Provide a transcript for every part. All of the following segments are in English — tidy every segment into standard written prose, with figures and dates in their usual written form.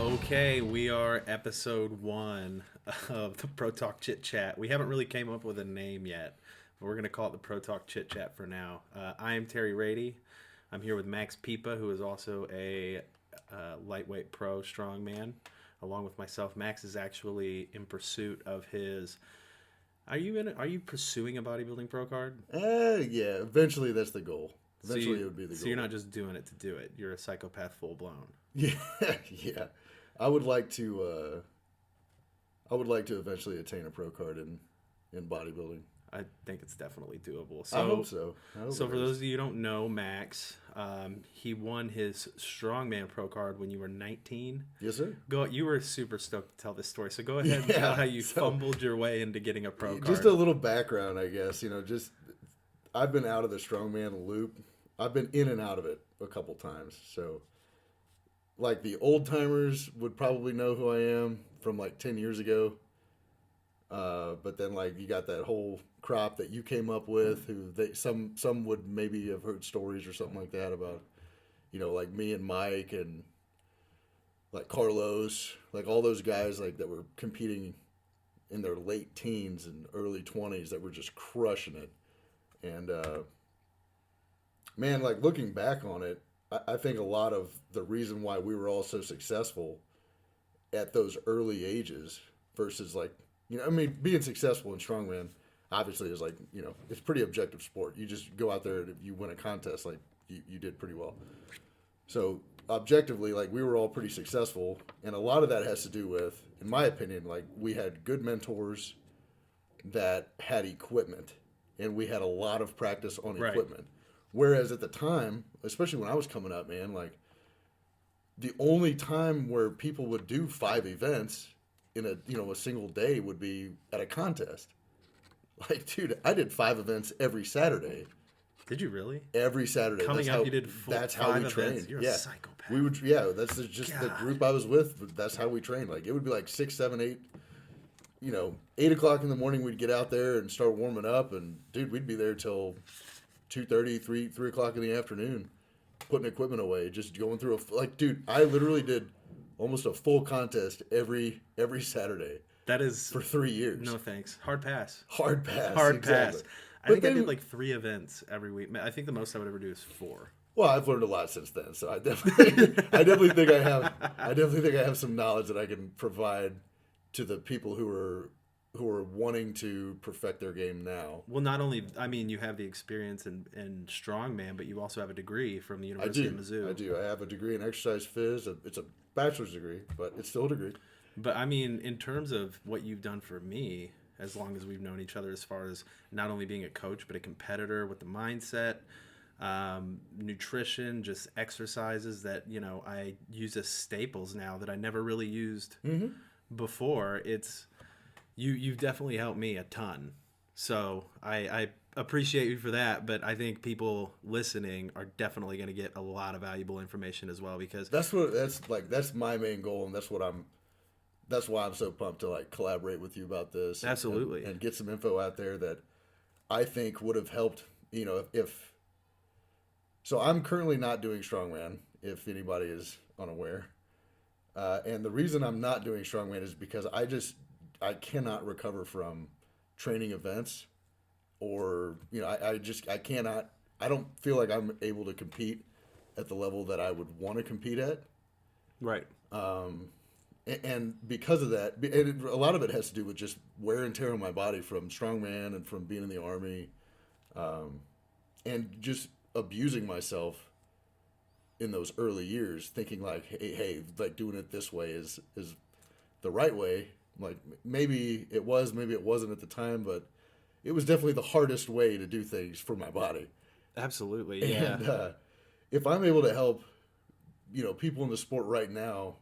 Okay, we are episode 1 of the Protalk Chit Chat. We haven't really came up with a name yet, but we're going to call it the Protalk Chit Chat for now. I am Terry Rady. I'm here with Max Pipa, who is also a lightweight pro strongman, along with myself. Max is actually in pursuit of his. Are you pursuing a bodybuilding pro card? Yeah. Eventually, that's the goal. Eventually, it would be the goal. So you're not just doing it to do it. You're a psychopath full blown. Yeah, yeah. I would like to. I would like to eventually attain a pro card in bodybuilding. I think it's definitely doable. I hope so. So for those of you who don't know, Max, he won his strongman pro card when you were 19. Yes, sir. You were super stoked to tell this story. So go ahead and tell how you fumbled your way into getting a pro card. Just a little background, I guess. I've been out of the strongman loop. I've been in and out of it a couple times. So, like, the old timers would probably know who I am from like 10 years ago. But then, like, you got that whole crop that you came up with, who some would maybe have heard stories or something like that about, like me and Mike and like Carlos, like all those guys like that were competing in their late teens and early 20s that were just crushing it. And man, like looking back on it, I think a lot of the reason why we were all so successful at those early ages versus like, being successful in strongman obviously is like, it's a pretty objective sport. You just go out there and if you win a contest, like you did pretty well. So objectively, like we were all pretty successful. And a lot of that has to do with, in my opinion, like we had good mentors that had equipment and we had a lot of practice on equipment. Whereas at the time, especially when I was coming up, man, like the only time where people would do 5 events in a single day would be at a contest. Like, dude, I did 5 events every Saturday. Did you really? Every Saturday. Coming up, you did that's how we trained. You're a psychopath. We would, that's just the group I was with. But that's how we trained. Like, it would be like 6, 7, 8. 8 o'clock in the morning, we'd get out there and start warming up, and dude, we'd be there till 2:30, 3 o'clock in the afternoon, putting equipment away, just going through dude, I literally did almost a full contest every Saturday. That is for 3 years. No thanks. Hard pass. Exactly. Pass. I think I did like 3 events every week. I think the most I would ever do is 4. Well, I've learned a lot since then, so I definitely think I have some knowledge that I can provide to the people who are wanting to perfect their game now. Well, not only, you have the experience in strongman, but you also have a degree from the University of Mizzou. I do. I have a degree in exercise phys. It's a bachelor's degree, but it's still a degree. But in terms of what you've done for me, as long as we've known each other, as far as not only being a coach, but a competitor with the mindset, nutrition, just exercises that, I use as staples now that I never really used before. You've definitely helped me a ton. So I appreciate you for that, but I think people listening are definitely going to get a lot of valuable information as well, because that's my main goal, and that's why I'm so pumped to like collaborate with you about this. Absolutely. And get some info out there that I think would have helped, if so I'm currently not doing strongman, if anybody is unaware. And the reason I'm not doing strongman is because I cannot recover from training events, or I cannot. I don't feel like I'm able to compete at the level that I would want to compete at. Right. And because of that, a lot of it has to do with just wear and tear on my body from strongman and from being in the Army, and just abusing myself in those early years, thinking like, hey, like doing it this way is the right way. Like maybe it was, maybe it wasn't at the time, but it was definitely the hardest way to do things for my body. Absolutely, yeah. And if I'm able to help, people in the sport right now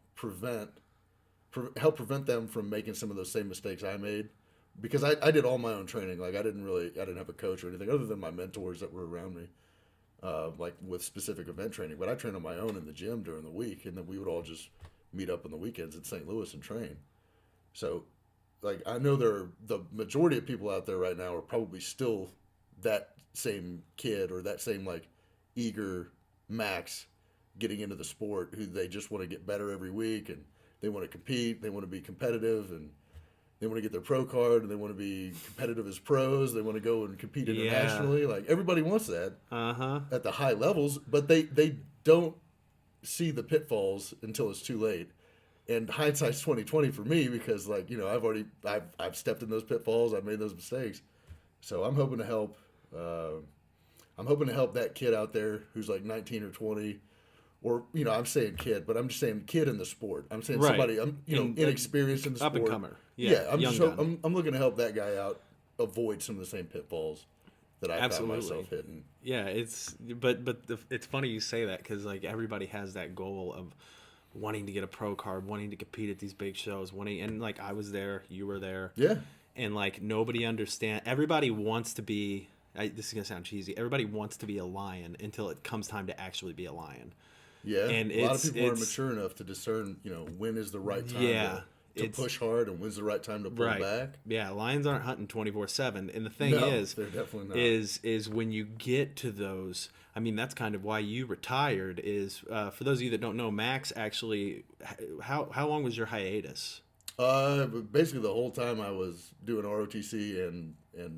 help prevent them from making some of those same mistakes I made, because I did all my own training. Like I didn't have a coach or anything other than my mentors that were around me, like with specific event training. But I trained on my own in the gym during the week, and then we would all just meet up on the weekends in St. Louis and train. So, like, I know the majority of people out there right now are probably still that same kid or that same, like, eager Max getting into the sport, who they just want to get better every week, and They want to compete. They want to be competitive, and they want to get their pro card, and they want to be competitive as pros. They want to go and compete internationally. Like everybody wants that at the high levels, but they don't see the pitfalls until it's too late. And hindsight's 20/20 for me because I've stepped in those pitfalls. I've made those mistakes. So I'm hoping to help. I'm hoping to help that kid out there who's like 19 or 20, or I'm saying kid, but I'm just saying kid in the sport. I'm saying somebody inexperienced in the sport, up and comer. I'm looking to help that guy out, avoid some of the same pitfalls that I found myself hitting. Yeah, it's funny you say that because like everybody has that goal of wanting to get a pro card, wanting to compete at these big shows, and like I was there, you were there, and like nobody understands. Everybody wants to be. This is gonna sound cheesy. Everybody wants to be a lion until it comes time to actually be a lion. Yeah, and a lot of people aren't mature enough to discern, when is the right time to push hard and when's the right time to pull back. Yeah, lions aren't hunting 24/7, and the thing they're definitely not. is when you get to those. I mean, that's kind of why you retired. Is for those of you that don't know, Max actually, how long was your hiatus? Basically the whole time I was doing ROTC and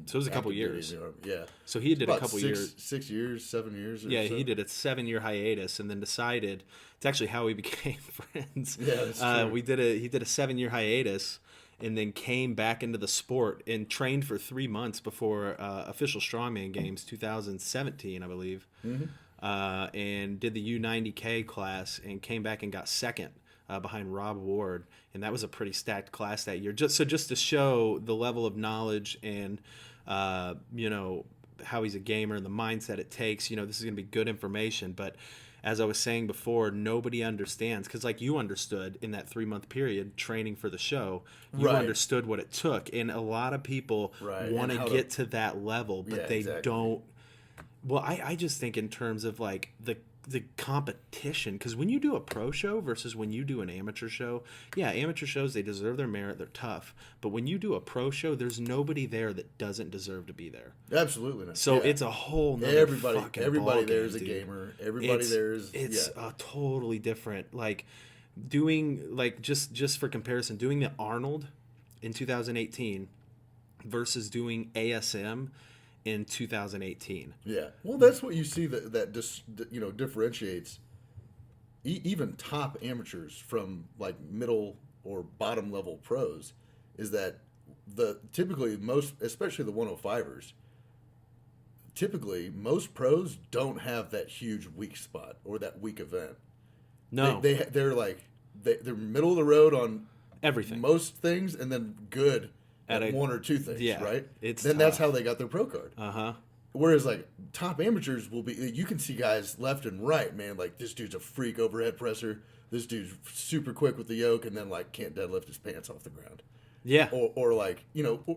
so it was a couple years. Yeah. So he did a couple years. 6 years, 7 years. Yeah, he did a 7-year hiatus and then decided. It's actually how we became friends. Yeah, that's true. He did a 7-year hiatus and then came back into the sport and trained for 3 months before official strongman games 2017, I believe, and did the U90K class and came back and got second. Behind Rob Ward, and that was a pretty stacked class that year. Just to show the level of knowledge and how he's a gamer and the mindset it takes. This is going to be good information. But as I was saying before, nobody understands because, like you understood in that 3-month period training for the show, you understood what it took, and a lot of people want to get to that level, but they don't. Well, I just think in terms of like the competition, because when you do a pro show versus when you do an amateur show, amateur shows, they deserve their merit, they're tough, but when you do a pro show, there's nobody there that doesn't deserve to be there. Absolutely not. So it's a whole nother everybody there is a gamer. Everybody there is a totally different, like doing, like just for comparison, doing the Arnold in 2018 versus doing ASM in 2018. Yeah. Well, that's what you see that differentiates even top amateurs from like middle or bottom level pros is that typically most, especially the 105ers, typically most pros don't have that huge weak spot or that weak event. No. They're middle of the road on everything. Most things and then good at one or two things, right? That's how they got their pro card. Whereas like top amateurs will be, you can see guys left and right, man. Like this dude's a freak overhead presser. This dude's super quick with the yoke, and then like can't deadlift his pants off the ground. Yeah. Or like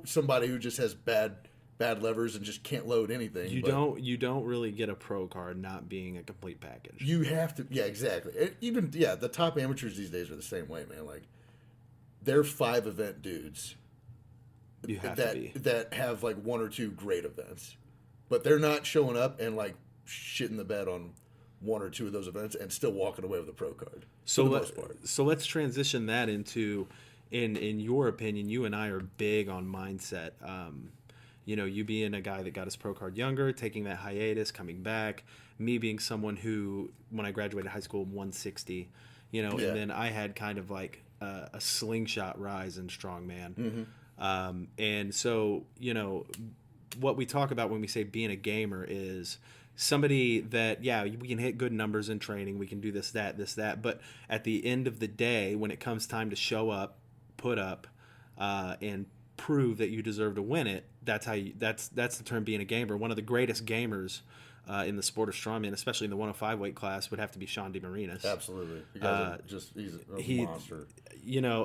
somebody who just has bad levers and just can't load anything. You don't really get a pro card not being a complete package. You have to, exactly. Even the top amateurs these days are the same way, man. Like they're 5 event dudes. You have to be. That have like 1 or 2 great events, but they're not showing up and like shitting the bed on 1 or 2 of those events and still walking away with a pro card. So let's transition that into, in your opinion, you and I are big on mindset. You being a guy that got his pro card younger, taking that hiatus, coming back. Me being someone who, when I graduated high school, 160. And then I had kind of like a slingshot rise in strongman. And so, what we talk about when we say being a gamer is somebody that, we can hit good numbers in training. We can do this, that. But at the end of the day, when it comes time to show up, put up, and prove that you deserve to win it, that's the term being a gamer. One of the greatest gamers in the sport of strongman, especially in the 105 weight class, would have to be Sean DeMarinis. Absolutely. He's a monster.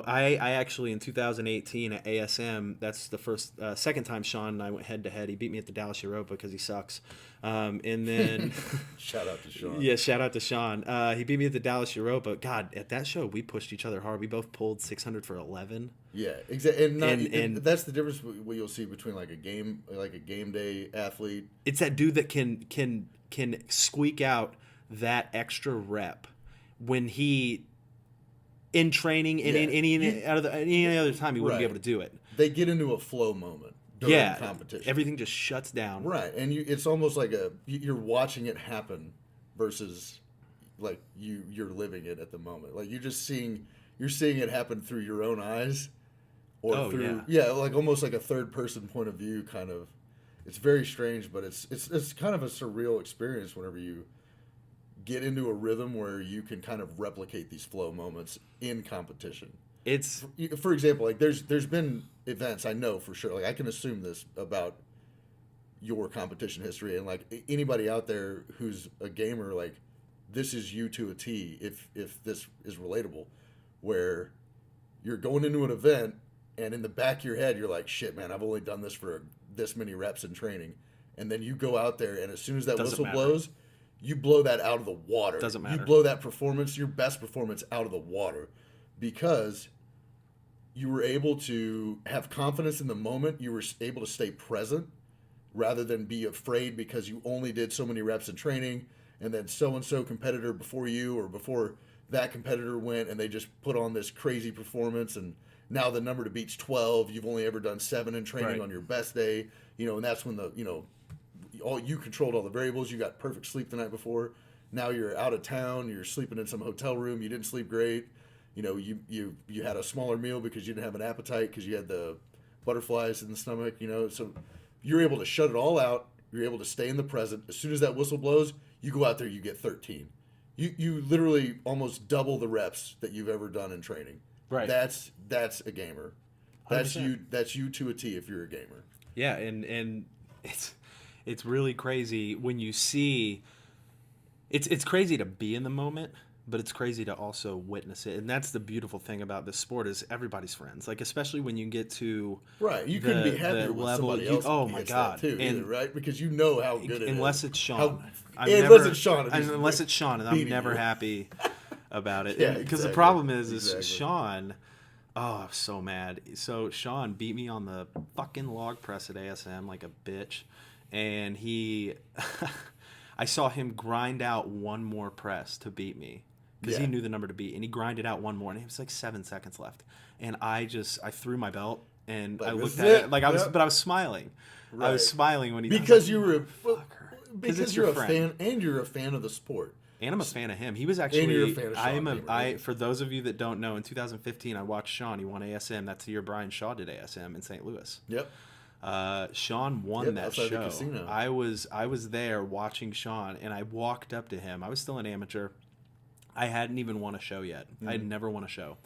I actually in 2018 at ASM, that's the second time Sean and I went head to head. He beat me at the Dallas Europa because he sucks. And then shout out to Sean. Yeah, shout out to Sean. He beat me at the Dallas Europa. God, at that show we pushed each other hard. We both pulled 600 for 11. Yeah, exactly. And that's the difference what you'll see between like a game day athlete. It's that dude that can squeak out that extra rep when he in training and in any other time you wouldn't be Right. able to do it. They get into a flow moment during competition. Everything just shuts down. Right, and it's almost like you're watching it happen versus like you're living it at the moment. Like you're seeing it happen through your own eyes, or like almost like a third person point of view kind of. It's very strange, but it's kind of a surreal experience whenever you get into a rhythm where you can kind of replicate these flow moments in competition. It's, for example, like there's been events I know for sure. Like I can assume this about your competition history, and like anybody out there who's a gamer, like this is you to a T. If this is relatable, where you're going into an event and in the back of your head you're like, shit, man, I've only done this for this many reps in training, and then you go out there and as soon as that whistle blows, you blow that out of the water. Doesn't matter. You blow that performance, your best performance, out of the water because you were able to have confidence in the moment. You were able to stay present rather than be afraid because you only did so many reps in training, and then so-and-so competitor before you or before that competitor went and they just put on this crazy performance, and now the number to beat's 12. You've only ever done 7 in training on your best day, and that's when you controlled all the variables. You got perfect sleep the night before. Now you're out of town. You're sleeping in some hotel room. You didn't sleep great. You had a smaller meal because you didn't have an appetite because you had the butterflies in the stomach. So you're able to shut it all out. You're able to stay in the present. As soon as that whistle blows, you go out there. You get 13. You literally almost double the reps that you've ever done in training. Right. That's a gamer. That's 100%. That's you to a T if you're a gamer. Yeah, and it's really crazy when you see. It's crazy to be in the moment, but it's crazy to also witness it, and that's the beautiful thing about this sport is everybody's friends. Like especially when you get to you couldn't be happier with somebody else. Oh my god! Too, either, right? Because you know how good it unless is. It's Sean. Unless it's Sean, and I'm never happy about it. Yeah, because the problem is Sean. Oh, I'm so mad. So Sean beat me on the fucking log press at ASM like a bitch, and I saw him grind out one more press to beat me because he knew the number to beat, and he grinded out one more, and it was like 7 seconds left, and I threw my belt and I looked at it like I was smiling. Right. I was smiling when he because you were because you're a fan and you're a fan of the sport. And I'm a fan of him. He was actually. And you're a fan of Sean. For those of you that don't know, in 2015, I watched Sean. He won ASM. That's the year Brian Shaw did ASM in St. Louis. Yep. Sean won that show. The casino. I was there watching Sean, and I walked up to him. I was still an amateur. I hadn't even won a show yet. I had never won a show,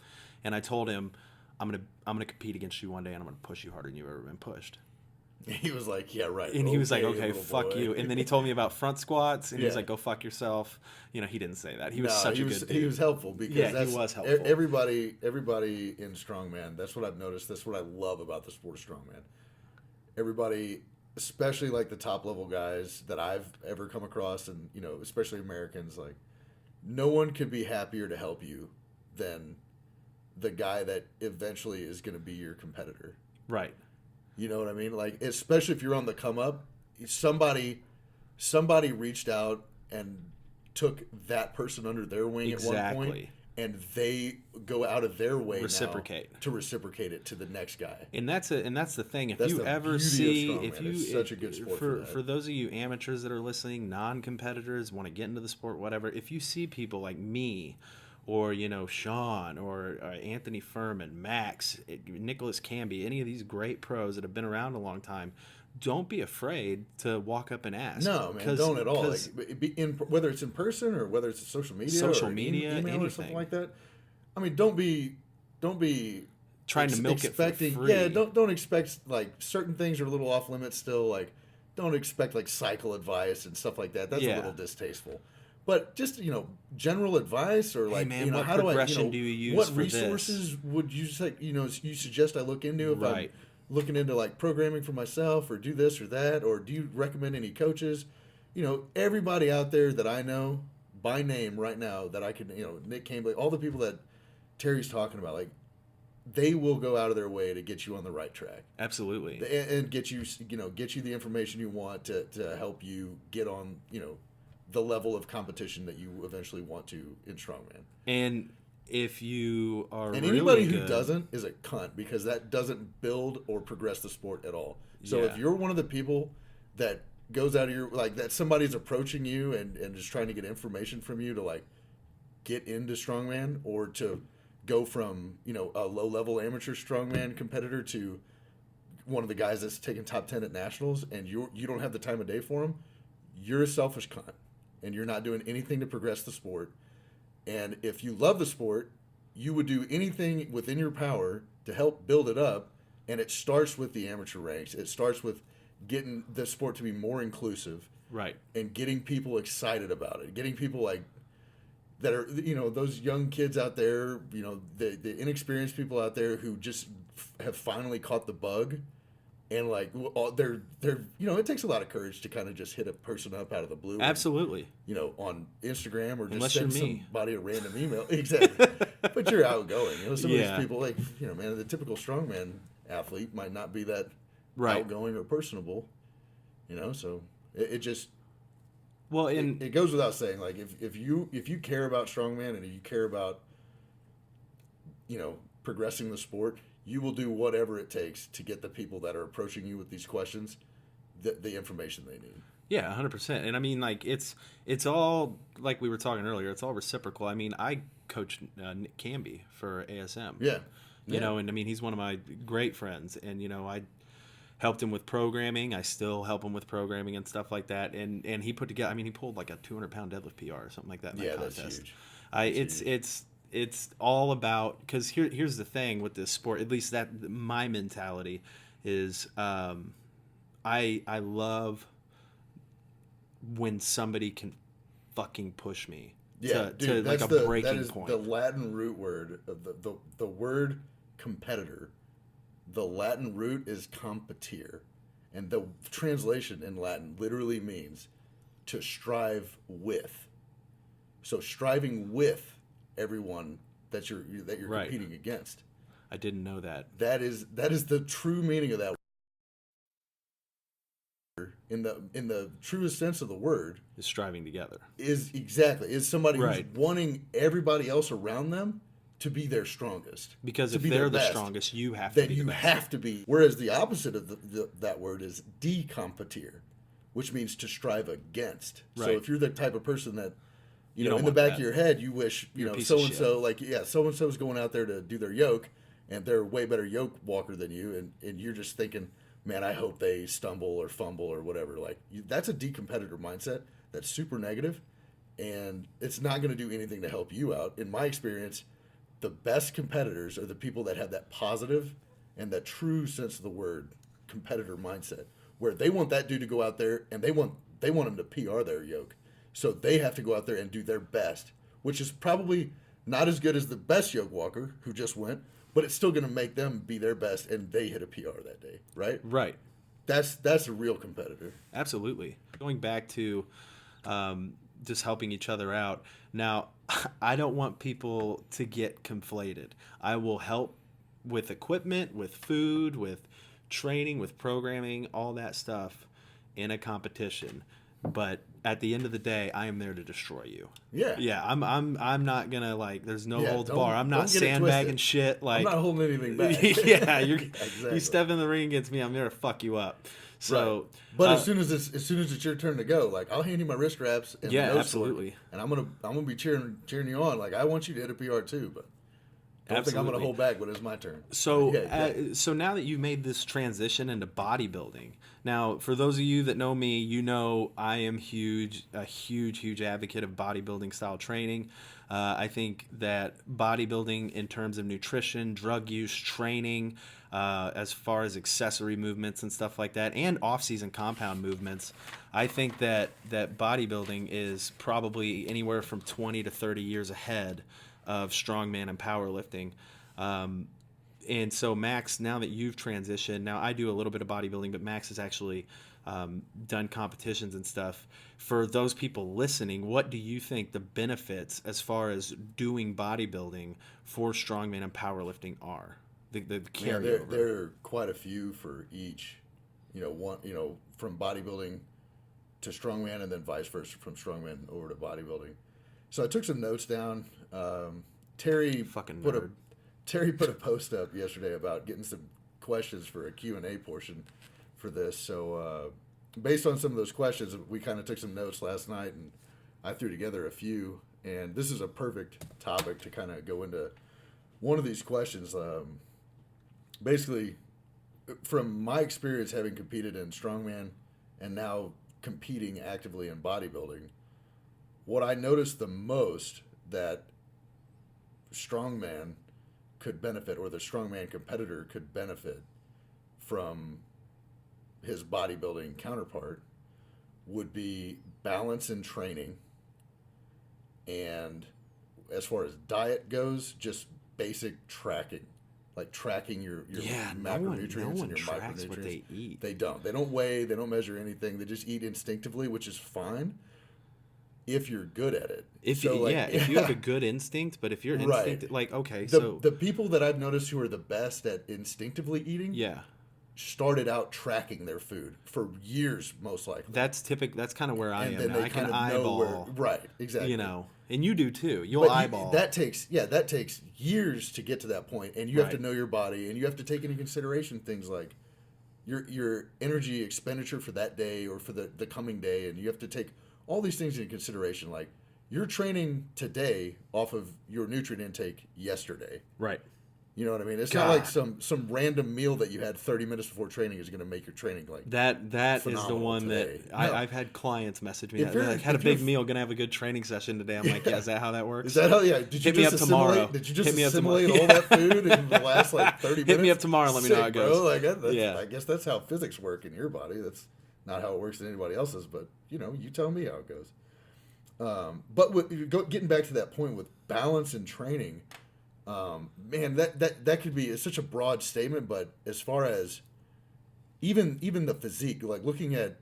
and I told him, "I'm gonna compete against you one day, and I'm gonna push you harder than you've ever been pushed." He was like, yeah, right. And he was like, okay, fuck you. And then he told me about front squats, and he was like, go fuck yourself. He didn't say that. He was such a good dude. He was helpful because he was helpful. Everybody in strongman, that's what I've noticed. That's what I love about the sport of strongman. Everybody, especially like the top level guys that I've ever come across, and especially Americans, like no one could be happier to help you than the guy that eventually is going to be your competitor. Right. You know what I mean? Like, especially if you're on the come up, somebody reached out and took that person under their wing at one point, and they go out of their way reciprocate to reciprocate it to the next guy. And that's the thing. If you ever see, it's such a good sport for those of you amateurs that are listening, non-competitors want to get into the sport, whatever. If you see people like me, or Sean, or Anthony Furman, Max, Nicholas Camby, any of these great pros that have been around a long time, don't be afraid to walk up and ask. No, man, don't at all. Whether it's in person or whether it's social media, email anything. Or something like that. I mean, don't be trying to milk it for free. Yeah, don't expect like certain things are a little off limits still. Like, don't expect like cycle advice and stuff like that. That's a little distasteful. But just general advice or like hey man, what how do you use? What for resources would you say you suggest I look into if I'm looking into like programming for myself, or do this or that, or do you recommend any coaches? Everybody out there that I know by name right now that I can Nick Campbell, all the people that Terry's talking about, like they will go out of their way to get you on the right track. Absolutely, and get you the information you want to help you get on the level of competition that you eventually want to in strongman. And if you are And really anybody who good, doesn't is a cunt, because that doesn't build or progress the sport at all. So Yeah. if you're one of the people that goes out of your, like, that somebody's approaching you and is trying to get information from you to, like, get into strongman, or to go from, a low level amateur strongman competitor to one of the guys that's taking top 10 at nationals, and you don't have the time of day for them, you're a selfish cunt, and you're not doing anything to progress the sport. And if you love the sport, you would do anything within your power to help build it up. And it starts with the amateur ranks. It starts with getting the sport to be more inclusive, right. and getting people excited about it. Getting people, like, that are, those young kids out there, the inexperienced people out there who just have finally caught the bug. And, like, they're it takes a lot of courage to kind of just hit a person up out of the blue. Absolutely. And, on Instagram, or just Unless send you're me. somebody a random email. Exactly. But you're outgoing. Some of Yeah. these people, like, man, the typical strongman athlete might not be that Right. outgoing or personable. So it just, Well, and it goes without saying, like, if you care about strongman, and if you care about, progressing the sport, you will do whatever it takes to get the people that are approaching you with these questions the information they need. yeah, 100%. And I mean, like, it's all, like we were talking earlier, it's all reciprocal. I mean, I coached Nick Camby for ASM. Yeah. And I mean, he's one of my great friends, and I helped him with programming. I still help him with programming and stuff like that. And he put together, I mean, he pulled like a 200-pound deadlift PR or something like that in that contest. That's huge. It's all about, because here's the thing with this sport, at least that my mentality is, I love when somebody can fucking push me to like a breaking point. The Latin root word of the word competitor. The Latin root is competere, and the translation in Latin literally means to strive with. So striving with everyone that you're Right. competing against. I didn't know that. That is the true meaning of that word. In the truest sense of the word, Is striving together. is somebody Right. who's wanting everybody else around them to be their strongest. Because to if be they're their the best. strongest, you have to Then be the you best. have to be. Whereas the opposite of that word is decompetere, which means to strive against. So Right. if you're the type of person that, You don't in the want back that. of your head, you wish, You're a piece so of and so, like, so and so's going out there to do their yoke, and they're a way better yoke walker than you, and you're just thinking, man, I hope they stumble or fumble or whatever. Like, that's a decompetitor mindset. That's super negative, and it's not going to do anything to help you out. In my experience, the best competitors are the people that have that positive and that true sense of the word competitor mindset, where they want that dude to go out there and they want him to PR their yoke. So they have to go out there and do their best, which is probably not as good as the best yoke walker who just went, but it's still going to make them be their best, and they hit a PR that day, right? Right. That's a real competitor. Absolutely. Going back to just helping each other out. Now, I don't want people to get conflated. I will help with equipment, with food, with training, with programming, all that stuff in a competition. But at the end of the day, I am there to destroy you. Yeah. Yeah, I'm not gonna, like, there's no Yeah, holds don't- bar. I'm not don't get it sandbagging twisted. shit. Like, I'm not holding anything back. yeah, Exactly. you step in the ring against me, I'm there to fuck you up. So, Right. But as soon as it's your turn to go, like, I'll hand you my wrist wraps and Yeah, the nose absolutely. sword, and I'm gonna be cheering you on. Like, I want you to hit a PR too, but don't think I'm gonna Absolutely. hold back when it's my turn. So, Yeah. so now that you've made this transition into bodybuilding, now for those of you that know me, you know I am a huge advocate of bodybuilding style training. I think that bodybuilding, in terms of nutrition, drug use, training, as far as accessory movements and stuff like that, and off-season compound movements, I think that bodybuilding is probably anywhere from 20 to 30 years ahead of strongman and powerlifting. And so Max, now that you've transitioned, now I do a little bit of bodybuilding, but Max has actually done competitions and stuff. For those people listening, what do you think the benefits as far as doing bodybuilding for strongman and powerlifting are? The Yeah, carryover. there are quite a few for each. From bodybuilding to strongman, and then vice versa from strongman over to bodybuilding. So I took some notes down. Terry Fucking put a nerd. Terry put a post up yesterday about getting some questions for a Q&A portion for this. So based on some of those questions, we kind of took some notes last night, and I threw together a few. And this is a perfect topic to kind of go into one of these questions. Basically, from my experience having competed in strongman and now competing actively in bodybuilding, what I noticed the most that strongman could benefit, or the strongman competitor could benefit from his bodybuilding counterpart, would be balance in training, and as far as diet goes, just basic tracking, like tracking your macronutrients no one and your tracks micronutrients. what they eat. They don't weigh, they don't measure anything. They just eat instinctively, which is fine if you're good at it. If you have a good instinct, but if your instinct, Right. like, okay, The people that I've noticed who are the best at instinctively eating, yeah, started out tracking their food for years, most likely. that's typical. That's kind of where I And am then now. they I can kind of know where, eyeball, right? Exactly. and you do too. You'll But eyeball. that takes years to get to that point, and you have to Right. know your body, and you have to take into consideration things like your energy expenditure for that day or for the coming day, and you have to take all these things into consideration. Like, you're training today off of your nutrient intake yesterday. Right. You know what I mean? It's God. not like some random meal that you had 30 minutes before training is going to make your training like That is the phenomenal one today. that No. I've had clients message me. If They're you're- like, had a if you're- big meal, gonna have a good training session today. I'm like, yeah, is that how that works? Is that how? Yeah. Did you Hit me just up tomorrow. Did you just Hit me up assimilate tomorrow. all that food in the last like 30 minutes? Hit me up tomorrow and let me know how it Sick, goes. Bro. Like, that's, Yeah. I guess that's how physics work in your body. That's not how it works in anybody else's. But you tell me how it goes. Getting back to that point with balance and training, man, that could be, it's such a broad statement. But as far as even the physique, like looking at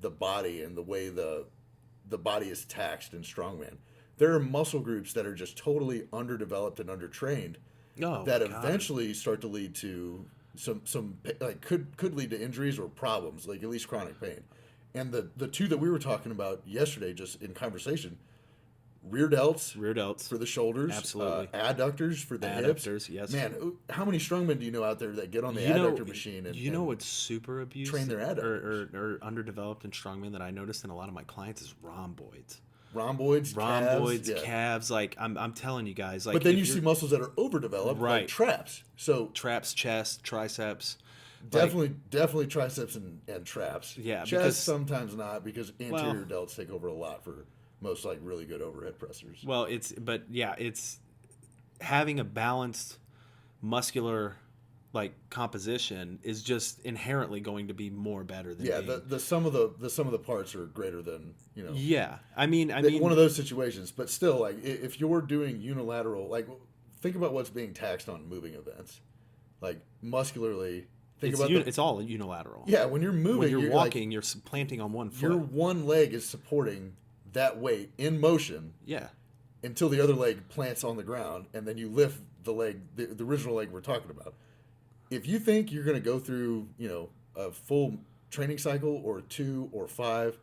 the body and the way the body is taxed in strongman, there are muscle groups that are just totally underdeveloped and undertrained that eventually start to lead to some like could lead to injuries or problems, like at least chronic pain. And the two that we were talking about yesterday, just in conversation, rear delts for the shoulders, Absolutely. adductors for the Adductors, hips. yes. Man, how many strongmen do you know out there that get on the adductor machine and what's super abused train their adductors? or underdeveloped in strongman that I noticed in a lot of my clients is rhomboids. Rhomboids, calves. Like I'm telling you guys, like, but then if you you're- see muscles that are overdeveloped, like Right. traps. So traps, chest, triceps. definitely triceps and traps. Yeah, chest because- sometimes not, because anterior delts take over a lot for most like really good overhead pressers. Well, it's having a balanced muscular like composition is just inherently going to be more better than being, the sum of the parts are greater than Yeah, I mean one of those situations. But still, like if you're doing unilateral, like think about what's being taxed on moving events, like muscularly. it's all unilateral. Yeah, when you're moving, When you're walking, like, you're planting on one foot. your one leg is supporting that weight in motion. Yeah. Until the other leg plants on the ground, and then you lift the leg, the original leg we're talking about. If you think you're going to go through, a full training cycle or 2 or 5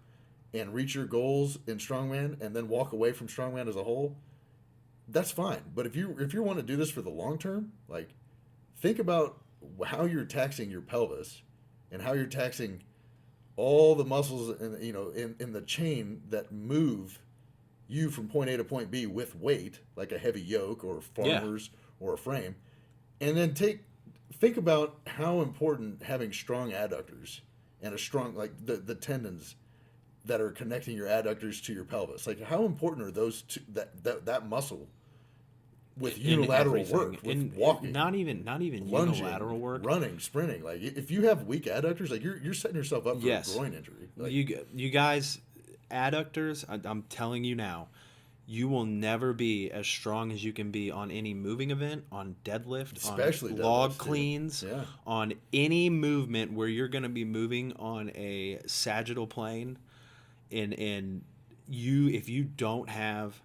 and reach your goals in strongman and then walk away from strongman as a whole, that's fine. But if you want to do this for the long term, like, think about how you're taxing your pelvis and how you're taxing all the muscles in the chain that move you from point A to point B with weight, like a heavy yoke or farmers or a frame. And then think about how important having strong adductors and a strong, like the tendons that are connecting your adductors to your pelvis. Like, how important are those two, that muscle with unilateral work, with walking, not even lunging, unilateral work, running, sprinting. Like, if you have weak adductors, like you're setting yourself up for a groin injury. Like, you guys, adductors, I'm telling you now, you will never be as strong as you can be on any moving event, on deadlift, especially on log deadlifts, cleans, yeah. on any movement where you're going to be moving on a sagittal plane, and if you don't have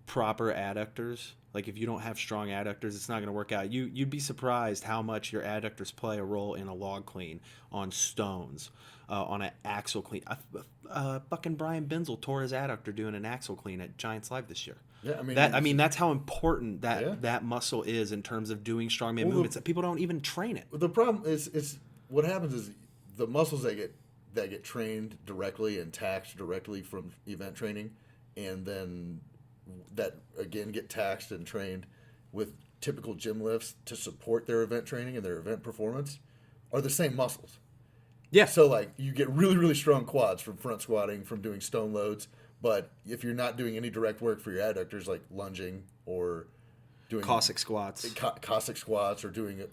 proper adductors, like if you don't have strong adductors, it's not going to work out. You'd be surprised how much your adductors play a role in a log clean, on stones, on an axle clean. Fucking Brian Benzel tore his adductor doing an axle clean at Giants Live this year. Yeah, I mean, That's how important Yeah. that muscle is in terms of doing strongman Well, movements. That people don't even train it. the problem is, what happens is the muscles that get trained directly and taxed directly from event training, and then that again get taxed and trained with typical gym lifts to support their event training and their event performance, are the same muscles. Yeah. So like you get really, really strong quads from front squatting, from doing stone loads, but if you're not doing any direct work for your adductors, like lunging or doing Cossack squats. Cossack squats, or doing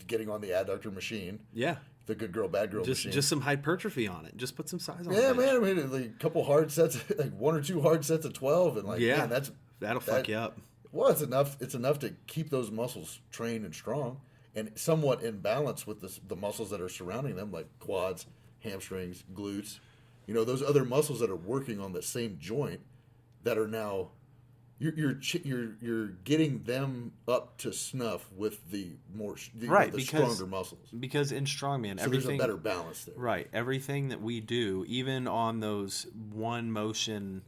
getting on the adductor machine, Yeah. the good girl, bad girl machine. Just some hypertrophy on it. Just put some size on it. Yeah, man. I mean, like a couple hard sets, like 1 or 2 hard sets of 12, and like, Yeah. man, That'll fuck you up. well, it's enough. It's enough to keep those muscles trained and strong, and somewhat in balance with the muscles that are surrounding them, like quads, hamstrings, glutes. Those other muscles that are working on the same joint, that are now you're getting them up to snuff with the stronger muscles. Because in strongman, So everything, there's a better balance there. right? Everything that we do, even on those one motion,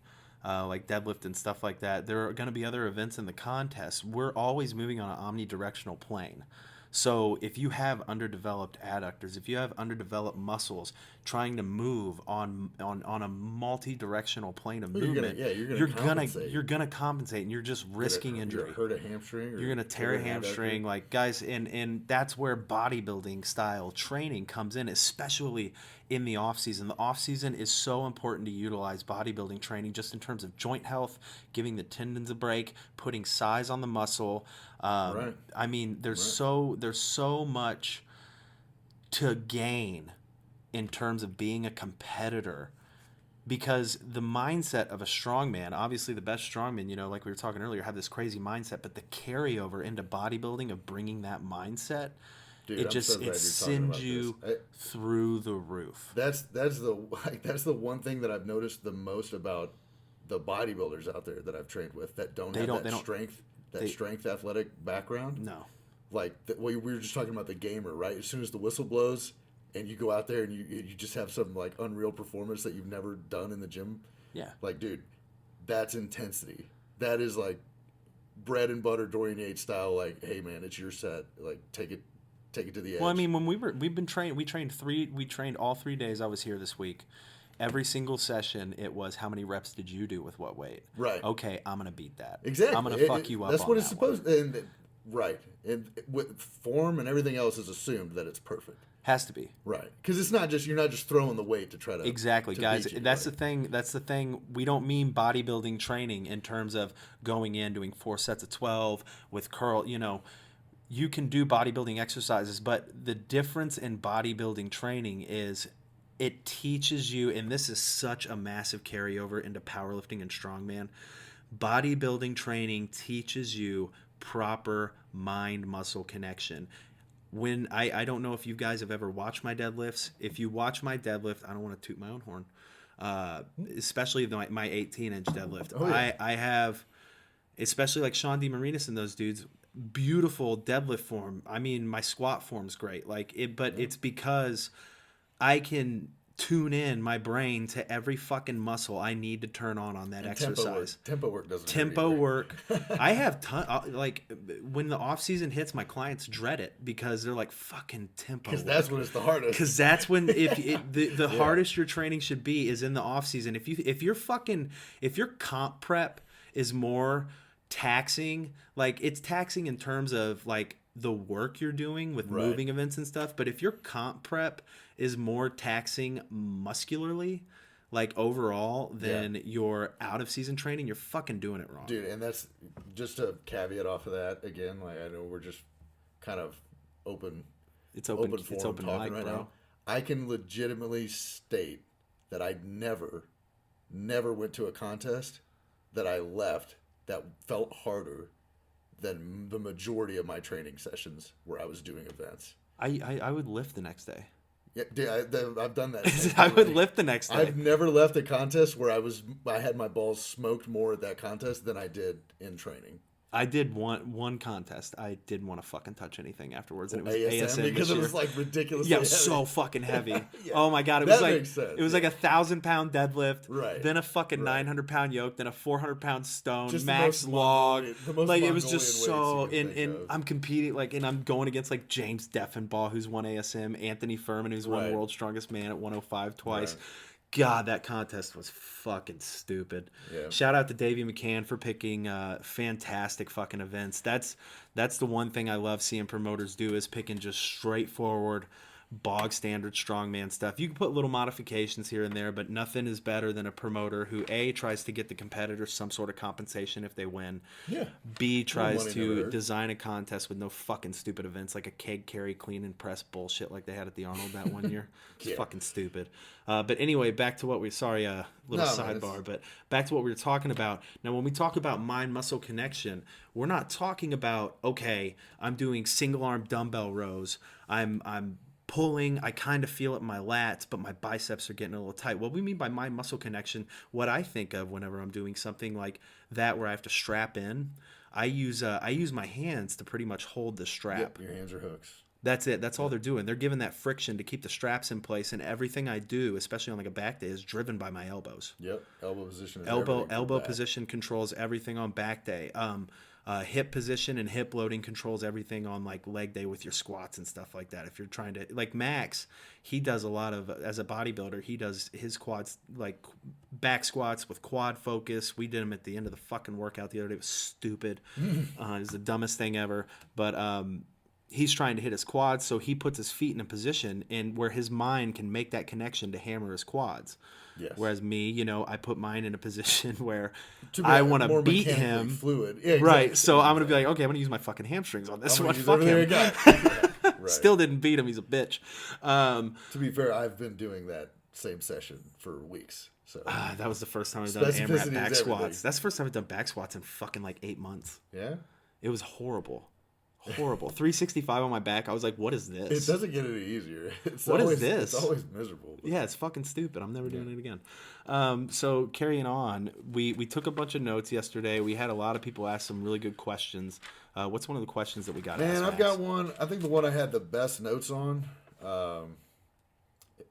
like deadlift and stuff like that, there are going to be other events in the contest. We're always moving on an omnidirectional plane. So if you have underdeveloped adductors, if you have underdeveloped muscles trying to move on a multi-directional plane of movement, you're gonna compensate, and you're just risking injury. You're hurt a hamstring. You're gonna tear a hamstring, like guys, and that's where bodybuilding style training comes in, especially in the off season. The off season is so important to utilize bodybuilding training, just in terms of joint health, giving the tendons a break, putting size on the muscle. Right. I mean, there's so much to gain in terms of being a competitor, because the mindset of a strongman, obviously the best strongmen, like we were talking earlier, have this crazy mindset, but the carryover into bodybuilding of bringing that mindset, Dude, it sends you through the roof. That's the one thing that I've noticed the most about the bodybuilders out there that I've trained with that don't have that strength athletic background. No. Like we were just talking about the gamer, right? As soon as the whistle blows and you go out there and you just have some like unreal performance that you've never done in the gym. Yeah. Like, dude, that's intensity. That is like bread and butter Dorian Yates style. Like, hey man, it's your set. Like, take it to the edge. Well, I mean, when we trained all 3 days I was here this week. Every single session, it was, how many reps did you do with what weight? Right. Okay, I'm gonna beat that. Exactly. I'm gonna fuck you up. That's on what it's that supposed. one. And right. And with form and everything else is assumed that it's perfect. Has to be. Right. Because it's not just, you're not just throwing the weight to try to. Exactly, to guys. beat you, That's right? the thing. That's the thing. We don't mean bodybuilding training in terms of going in doing 4 sets of 12 with curl. You can do bodybuilding exercises, but the difference in bodybuilding training is it teaches you, and this is such a massive carryover into powerlifting and strongman. Bodybuilding training teaches you proper mind-muscle connection. When I don't know if you guys have ever watched my deadlifts. If you watch my deadlift, I don't want to toot my own horn, especially my 18-inch deadlift. Oh, yeah. I have, especially like Sean DeMarinis and those dudes, beautiful deadlift form. I mean, my squat form's great. It's because I can tune in my brain to every fucking muscle I need to turn on that exercise. Tempo work doesn't. Tempo work. I have when the off season hits, my clients dread it because they're like, fucking tempo. Because that's when it's the hardest. Because that's when the hardest your training should be is in the off season. If your comp prep is more taxing, like it's taxing in terms of like the work you're doing with moving events and stuff, but if your comp prep is more taxing muscularly, like overall, than your out of season training, you're fucking doing it wrong, dude. And that's just a caveat off of that. Again, like I know we're just kind of open. It's open talking mic, right bro. now. I can legitimately state that I never went to a contest that I left that felt harder than the majority of my training sessions where I was doing events. I would lift the next day. Yeah, dude, I've done that. I would lift the next day. I've never left a contest where I had my balls smoked more at that contest than I did in training. I did one contest. I didn't want to fucking touch anything afterwards, and it was ASM because it was like ridiculously it was heavy. so fucking heavy. Yeah. Oh my god, That makes sense, it was like 1,000-pound deadlift, Right. then a fucking Right. 900-pound yoke, then a 400-pound stone, Just max the log. most Like it was just Mongolian so. weights you can think And of. I'm competing and I'm going against like James Deffenbaugh, who's won ASM, Anthony Furman, who's won Right. World's Strongest Man at 105 twice. Right. God, that contest was fucking stupid. Yeah. Shout out to Davey McCann for picking fantastic fucking events. That's the one thing I love seeing promoters do is picking just straightforward, bog standard strongman stuff. You can put little modifications here and there, but nothing is better than a promoter who A, tries to get the competitors some sort of compensation if they win. Yeah. B, tries money to never hurt. design a contest with no fucking stupid events like a keg carry, clean and press bullshit like they had at the Arnold that one year. It's Yeah. fucking stupid. But anyway, back to what we little No, sidebar, man, but back to what we were talking about. Now, when we talk about mind muscle connection, we're not talking about, okay, I'm doing single arm dumbbell rows. I'm pulling, I kind of feel it in my lats, but my biceps are getting a little tight. What we mean by mind muscle connection, what I think of whenever I'm doing something like that where I have to strap in, I use my hands to pretty much hold the strap. Yep, your hands are hooks. That's it. That's all they're doing. They're giving that friction to keep the straps in place, and everything I do, especially on like a back day, is driven by my elbows. Yep, elbow position. Is everything for Elbow back. position controls everything on back day. Hip position and hip loading controls everything on like leg day with your squats and stuff like that. If you're trying to like Max, he does a lot of as a bodybuilder. He does his quads like back squats with quad focus. We did them at the end of the fucking workout the other day. It was stupid. It was the dumbest thing ever. But he's trying to hit his quads, so he puts his feet in a position and where his mind can make that connection to hammer his quads. Yes. Whereas me, I put mine in a position where To be I want to more beat mechanically him. Fluid. Yeah, exactly. Right. So I'm going to be like, okay, I'm going to use my fucking hamstrings on this I'm one. gonna use Fuck everything him. I got. Yeah, right. Still didn't beat him. He's a bitch. To be fair, I've been doing that same session for weeks. So That was the first time I've done Specificity AMRAP is back everything. squats. That's the first time I've done back squats in fucking like 8 months. yeah, It was horrible. 365 on my back. I was like, what is this? it doesn't get any easier. It's What is always, this? It's always miserable. Yeah, it's fucking stupid. I'm never doing it again. So carrying on, we took a bunch of notes yesterday. We had a lot of people ask some really good questions. What's one of the questions that we got? Man, asked, I've got one. I think the one I had the best notes on.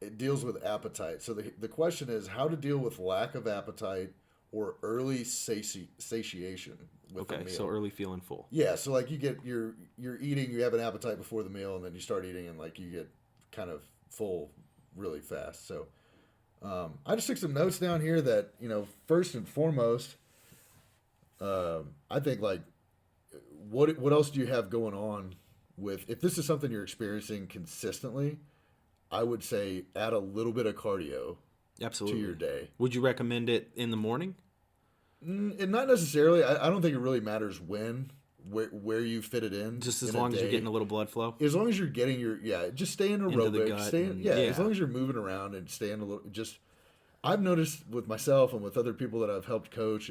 It deals with appetite. So the question is how to deal with lack of appetite or early satiation with a Okay, meal. so early feeling full. Yeah, so like you're eating, you have an appetite before the meal, and then you start eating, and like you get kind of full really fast. So I just took some notes down here that first and foremost, I think like what else do you have going on with if this is something you're experiencing consistently? I would say add a little bit of cardio Absolutely. to your day. Would you recommend it in the morning? And not necessarily. I don't think it really matters where you fit it in. Just as in a long as you're day. getting a little blood flow? As long as you're getting just stay in the aerobic. gut Yeah, as long as you're moving around and staying a little. I've noticed with myself and with other people that I've helped coach,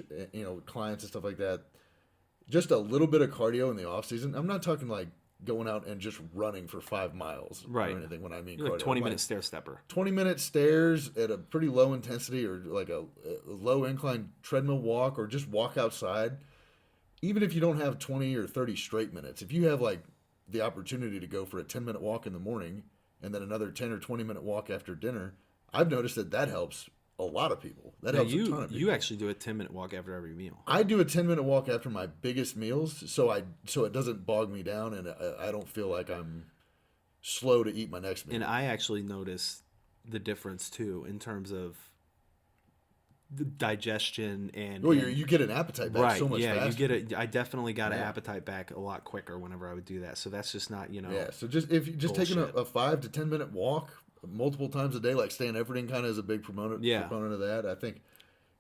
clients and stuff like that, just a little bit of cardio in the off season. I'm not talking like going out and just running for 5 miles Right. or anything when I mean You're like cardio. 20-minute stair stepper. 20-minute stairs at a pretty low intensity or like a low incline treadmill walk or just walk outside. Even if you don't have 20 or 30 straight minutes, if you have like the opportunity to go for a 10-minute walk in the morning and then another 10 or 20-minute walk after dinner, I've noticed that helps a lot of people. That Now helps a ton of people. you actually do a 10-minute walk after every meal. I do a 10-minute walk after my biggest meals, so it doesn't bog me down and I don't feel like I'm slow to eat my next meal. And I actually notice the difference too in terms of the digestion and Well, you get an appetite back right, so much yeah, faster. you get it. I definitely got an Yeah. appetite back a lot quicker whenever I would do that. So that's just not, Yeah, so if you just taking bullshit. a 5 to 10-minute walk multiple times a day, like Stan Everding kind of is a big proponent of that. I think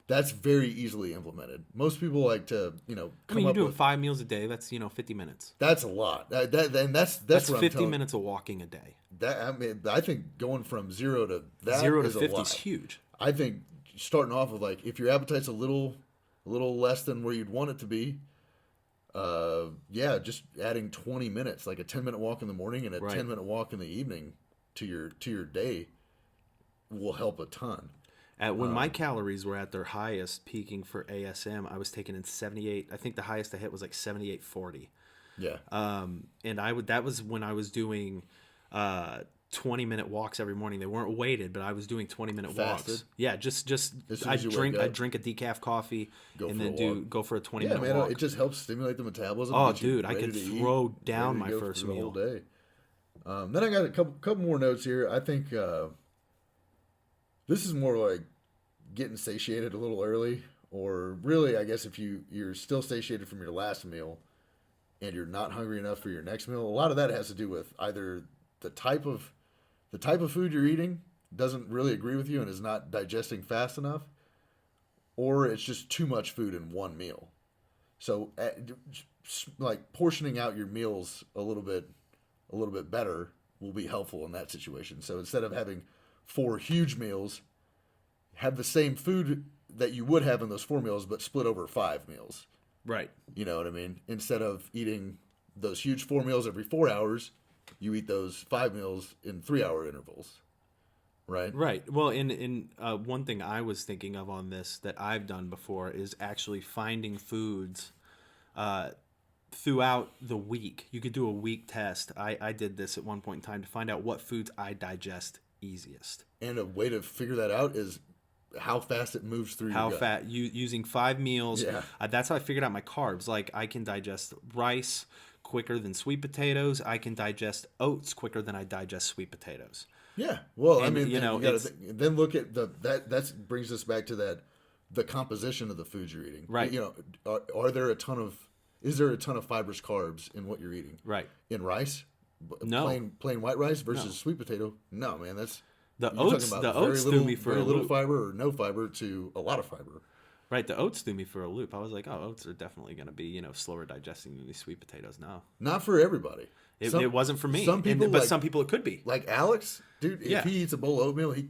that's very easily implemented. Most people like to, come I mean, you're up doing with 5 meals a day. That's 50 minutes. that's a lot. That's That's what 50 I'm telling, minutes of walking a day. I think going from 0 to that 0 to is 50 a is lot. huge. I think starting off with like if your appetite's a little less than where you'd want it to be, just adding 20 minutes, like a 10-minute walk in the morning and a Right. 10-minute walk in the evening to your day will help a ton. When my calories were at their highest, peaking for ASM, I was taking in 78. I think the highest I hit was like 78.40. Yeah. And that was when I was doing 20-minute walks every morning. They weren't weighted, but I was doing 20-minute walks. Yeah, just I drink a decaf coffee and then go for a 20-minute walk. Yeah, man, it just helps stimulate the metabolism. Oh, dude, I could throw down my first meal. The whole day. Then I got a couple more notes here. I think this is more like getting satiated a little early, or really, I guess if you're still satiated from your last meal and you're not hungry enough for your next meal, a lot of that has to do with either the type of food you're eating doesn't really agree with you and is not digesting fast enough, or it's just too much food in one meal. So, like portioning out your meals a little bit better will be helpful in that situation. So instead of having 4 huge meals, have the same food that you would have in those 4 meals, but split over 5 meals. Right. You know what I mean? Instead of eating those huge 4 meals every 4 hours, you eat those 5 meals in 3-hour intervals. Right? Right. Well, in one thing I was thinking of on this that I've done before is actually finding foods throughout the week. You could do a week test. I did this at one point in time to find out what foods I digest easiest. And a way to figure that out is how fast it moves through your gut. Using 5 meals. Yeah. That's how I figured out my carbs. Like I can digest rice quicker than sweet potatoes. I can digest oats quicker than I digest sweet potatoes. Yeah. Well, And, I mean, you know, then look at that brings us back to the composition of the foods you're eating. Right. You know, is there a ton of fibrous carbs in what you're eating? Right. In rice? No. Plain white rice versus sweet potato? No, man, that's The oats threw me for a very little loop. fiber or no fiber to a lot of fiber. Right, the oats threw me for a loop. I was like, oh, oats are definitely going to be, slower digesting than these sweet potatoes. No. Not for everybody. It wasn't for me. Some people, but some people it could be. Like Alex, dude, Yeah. if he eats a bowl of oatmeal, he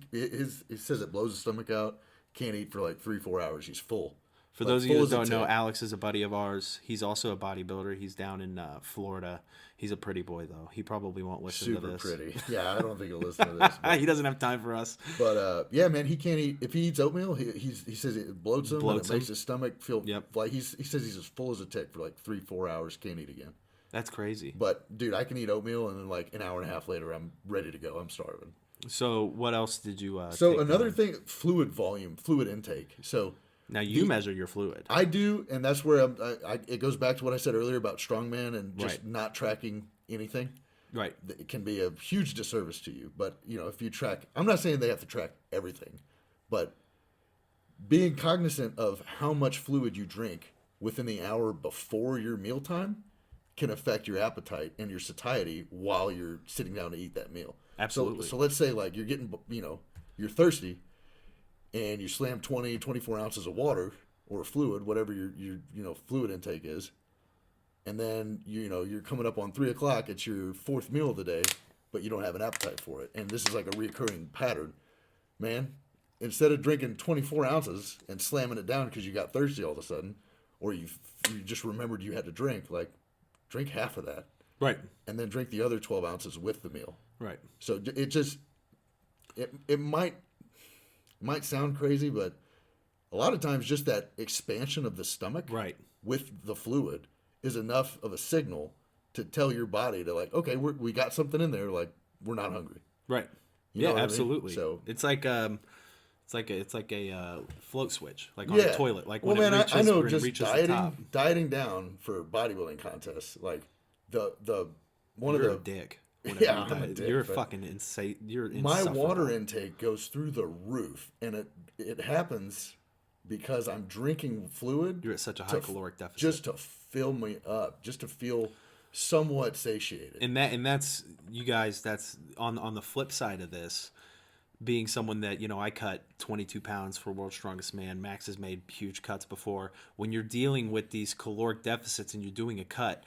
says it blows his stomach out. Can't eat for like 3-4 hours. He's full. For those of you who don't know, Alex is a buddy of ours. He's also a bodybuilder. He's down in Florida. He's a pretty boy, though. He probably won't listen to this. Super pretty. Yeah, I don't think he'll listen to this. He doesn't have time for us. But yeah, man, he can't eat. If he eats oatmeal, he says it bloats him and it makes his stomach feel like he says he's as full as a tick for like 3-4 hours. Can't eat again. That's crazy. But dude, I can eat oatmeal and then like an hour and a half later, I'm ready to go. I'm starving. So what else did you? So another thing, fluid volume, fluid intake. So. Now you measure your fluid. I do, and that's where it goes back to what I said earlier about strongman and just not tracking anything. Right. It can be a huge disservice to you. But, if you track, I'm not saying they have to track everything, but being cognizant of how much fluid you drink within the hour before your mealtime can affect your appetite and your satiety while you're sitting down to eat that meal. Absolutely. So let's say like you're getting, you're thirsty, and you slam 24 ounces of water or fluid, whatever your fluid intake is, and then you're coming up on 3 o'clock. It's your 4th meal of the day, but you don't have an appetite for it, and this is like a reoccurring pattern. Man, instead of drinking 24 ounces and slamming it down because you got thirsty all of a sudden, or you just remembered you had to drink, like drink half of that, right, and then drink the other 12 ounces with the meal. Right. So it might sound crazy, but a lot of times just that expansion of the stomach with the fluid is enough of a signal to tell your body to like, okay, we got something in there, like we're not hungry. Right. You know what absolutely. I mean? So it's like a float switch, like on a toilet. Like when man, it reaches, I know when just it reaches the top. dieting down for bodybuilding contests, like the one You're of the a dick. Yeah, I'm a dick, You're but fucking insane. You're my insufferable. water intake goes through the roof, and it happens because I'm drinking fluid. You're at such a high caloric deficit. Just to fill me up, just to feel somewhat satiated. And that's you guys. That's on the flip side of this. Being someone that, I cut 22 pounds for World's Strongest Man. Max has made huge cuts before. When you're dealing with these caloric deficits and you're doing a cut,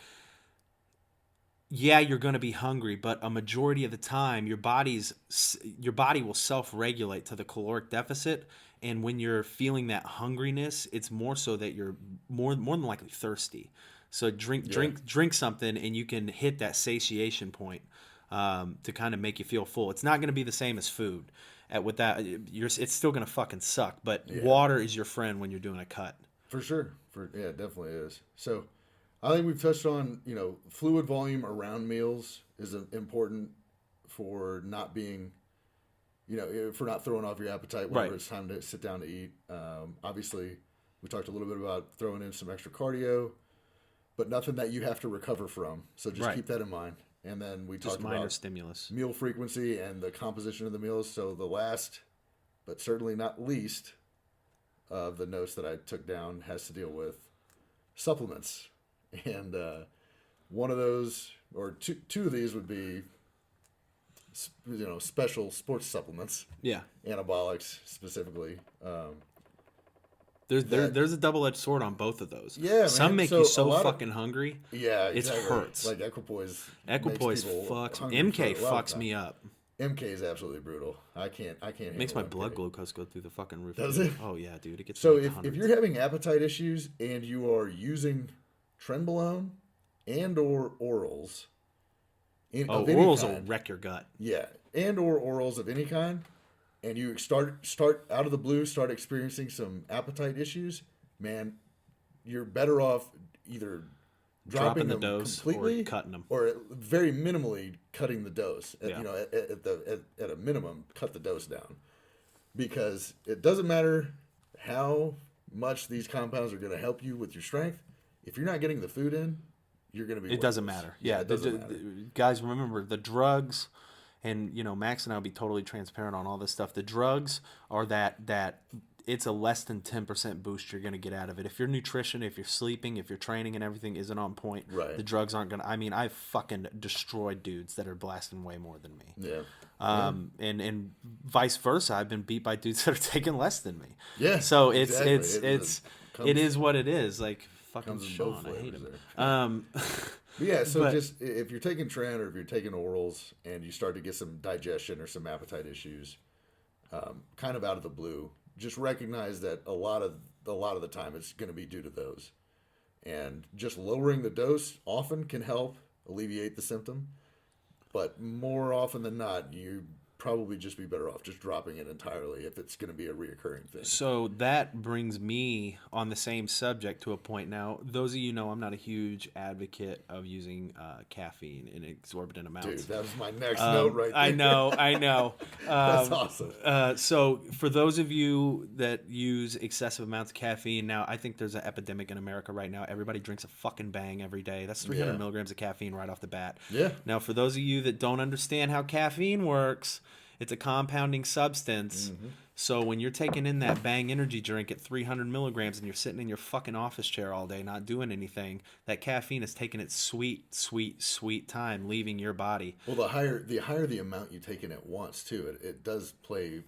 yeah, you're going to be hungry, but a majority of the time your body will self-regulate to the caloric deficit, and when you're feeling that hungriness, it's more so that you're more than likely thirsty. So drink something, and you can hit that satiation point to kind of make you feel full. It's not going to be the same as food. with that, it's still gonna fucking suck. But Yeah. water is your friend when you're doing a cut. For sure. Yeah, it definitely is. So I think we've touched on, fluid volume around meals is important for not being, for not throwing off your appetite whenever Right. it's time to sit down to eat. Obviously, we talked a little bit about throwing in some extra cardio, but nothing that you have to recover from. So just Right. keep that in mind. And then we Just talked minor about stimulus. meal frequency and the composition of the meals. So the last, but certainly not least, of the notes that I took down has to deal with supplements. And one of those, or two of these would be, special sports supplements, Yeah. anabolics specifically. There's a double-edged sword on both of those. Yeah, Some man. make So you a so lot of- fucking hungry. Yeah, It exactly. hurts. Like Equipoise. Equipoise makes people fucks. hungry MK for a lot of fucks time. me up. MK is absolutely brutal. I can't. Makes my handle blood MK. glucose go through the fucking roof. Does it? Oh yeah, dude. It gets So to like if hundreds. you're having appetite issues and you are using trenbolone and or orals, of any orals will kind, wreck your gut. yeah, and or orals of any kind, and you start out of the blue, start experiencing some appetite issues, man, you're better off either dropping the them dose completely or cutting them. or very minimally cutting the dose. Yeah. At a minimum, cut the dose down, because it doesn't matter how much these compounds are going to help you with your strength. If you're not getting the food in, you're going to be. It doesn't worthless. matter. Yeah, it doesn't matter. guys, remember the drugs, and Max and I will be totally transparent on all this stuff. The drugs are that it's a less than 10% boost you're going to get out of it. If your nutrition, if you're sleeping, if your training and everything isn't on point, Right. the drugs aren't going to. I mean, I've fucking destroyed dudes that are blasting way more than me. Yeah. And vice versa. I've been beat by dudes that are taking less than me. Yeah, So exactly. it is what it is. Like fucking comes in Sean, both I hate flavors him. But yeah, so But- just if you're taking tren or if you're taking orals and you start to get some digestion or some appetite issues, kind of out of the blue, just recognize that a lot of the time it's going to be due to those, and just lowering the dose often can help alleviate the symptom, but more often than not, you probably just be better off just dropping it entirely if it's going to be a reoccurring thing. So that brings me on the same subject to a point. Now, those of you know I'm not a huge advocate of using caffeine in exorbitant amounts. Dude, that was my next note right there. I know. That's awesome. So for those of you that use excessive amounts of caffeine, now I think there's an epidemic in America right now. Everybody drinks a fucking Bang every day. That's 300 Yeah. milligrams of caffeine right off the bat. Yeah. Now, for those of you that don't understand how caffeine works, it's a compounding substance. Mm-hmm. So when you're taking in that Bang energy drink at 300 milligrams and you're sitting in your fucking office chair all day not doing anything, that caffeine is taking its sweet, sweet, sweet time leaving your body. Well, the higher the amount you take in at once too, it does play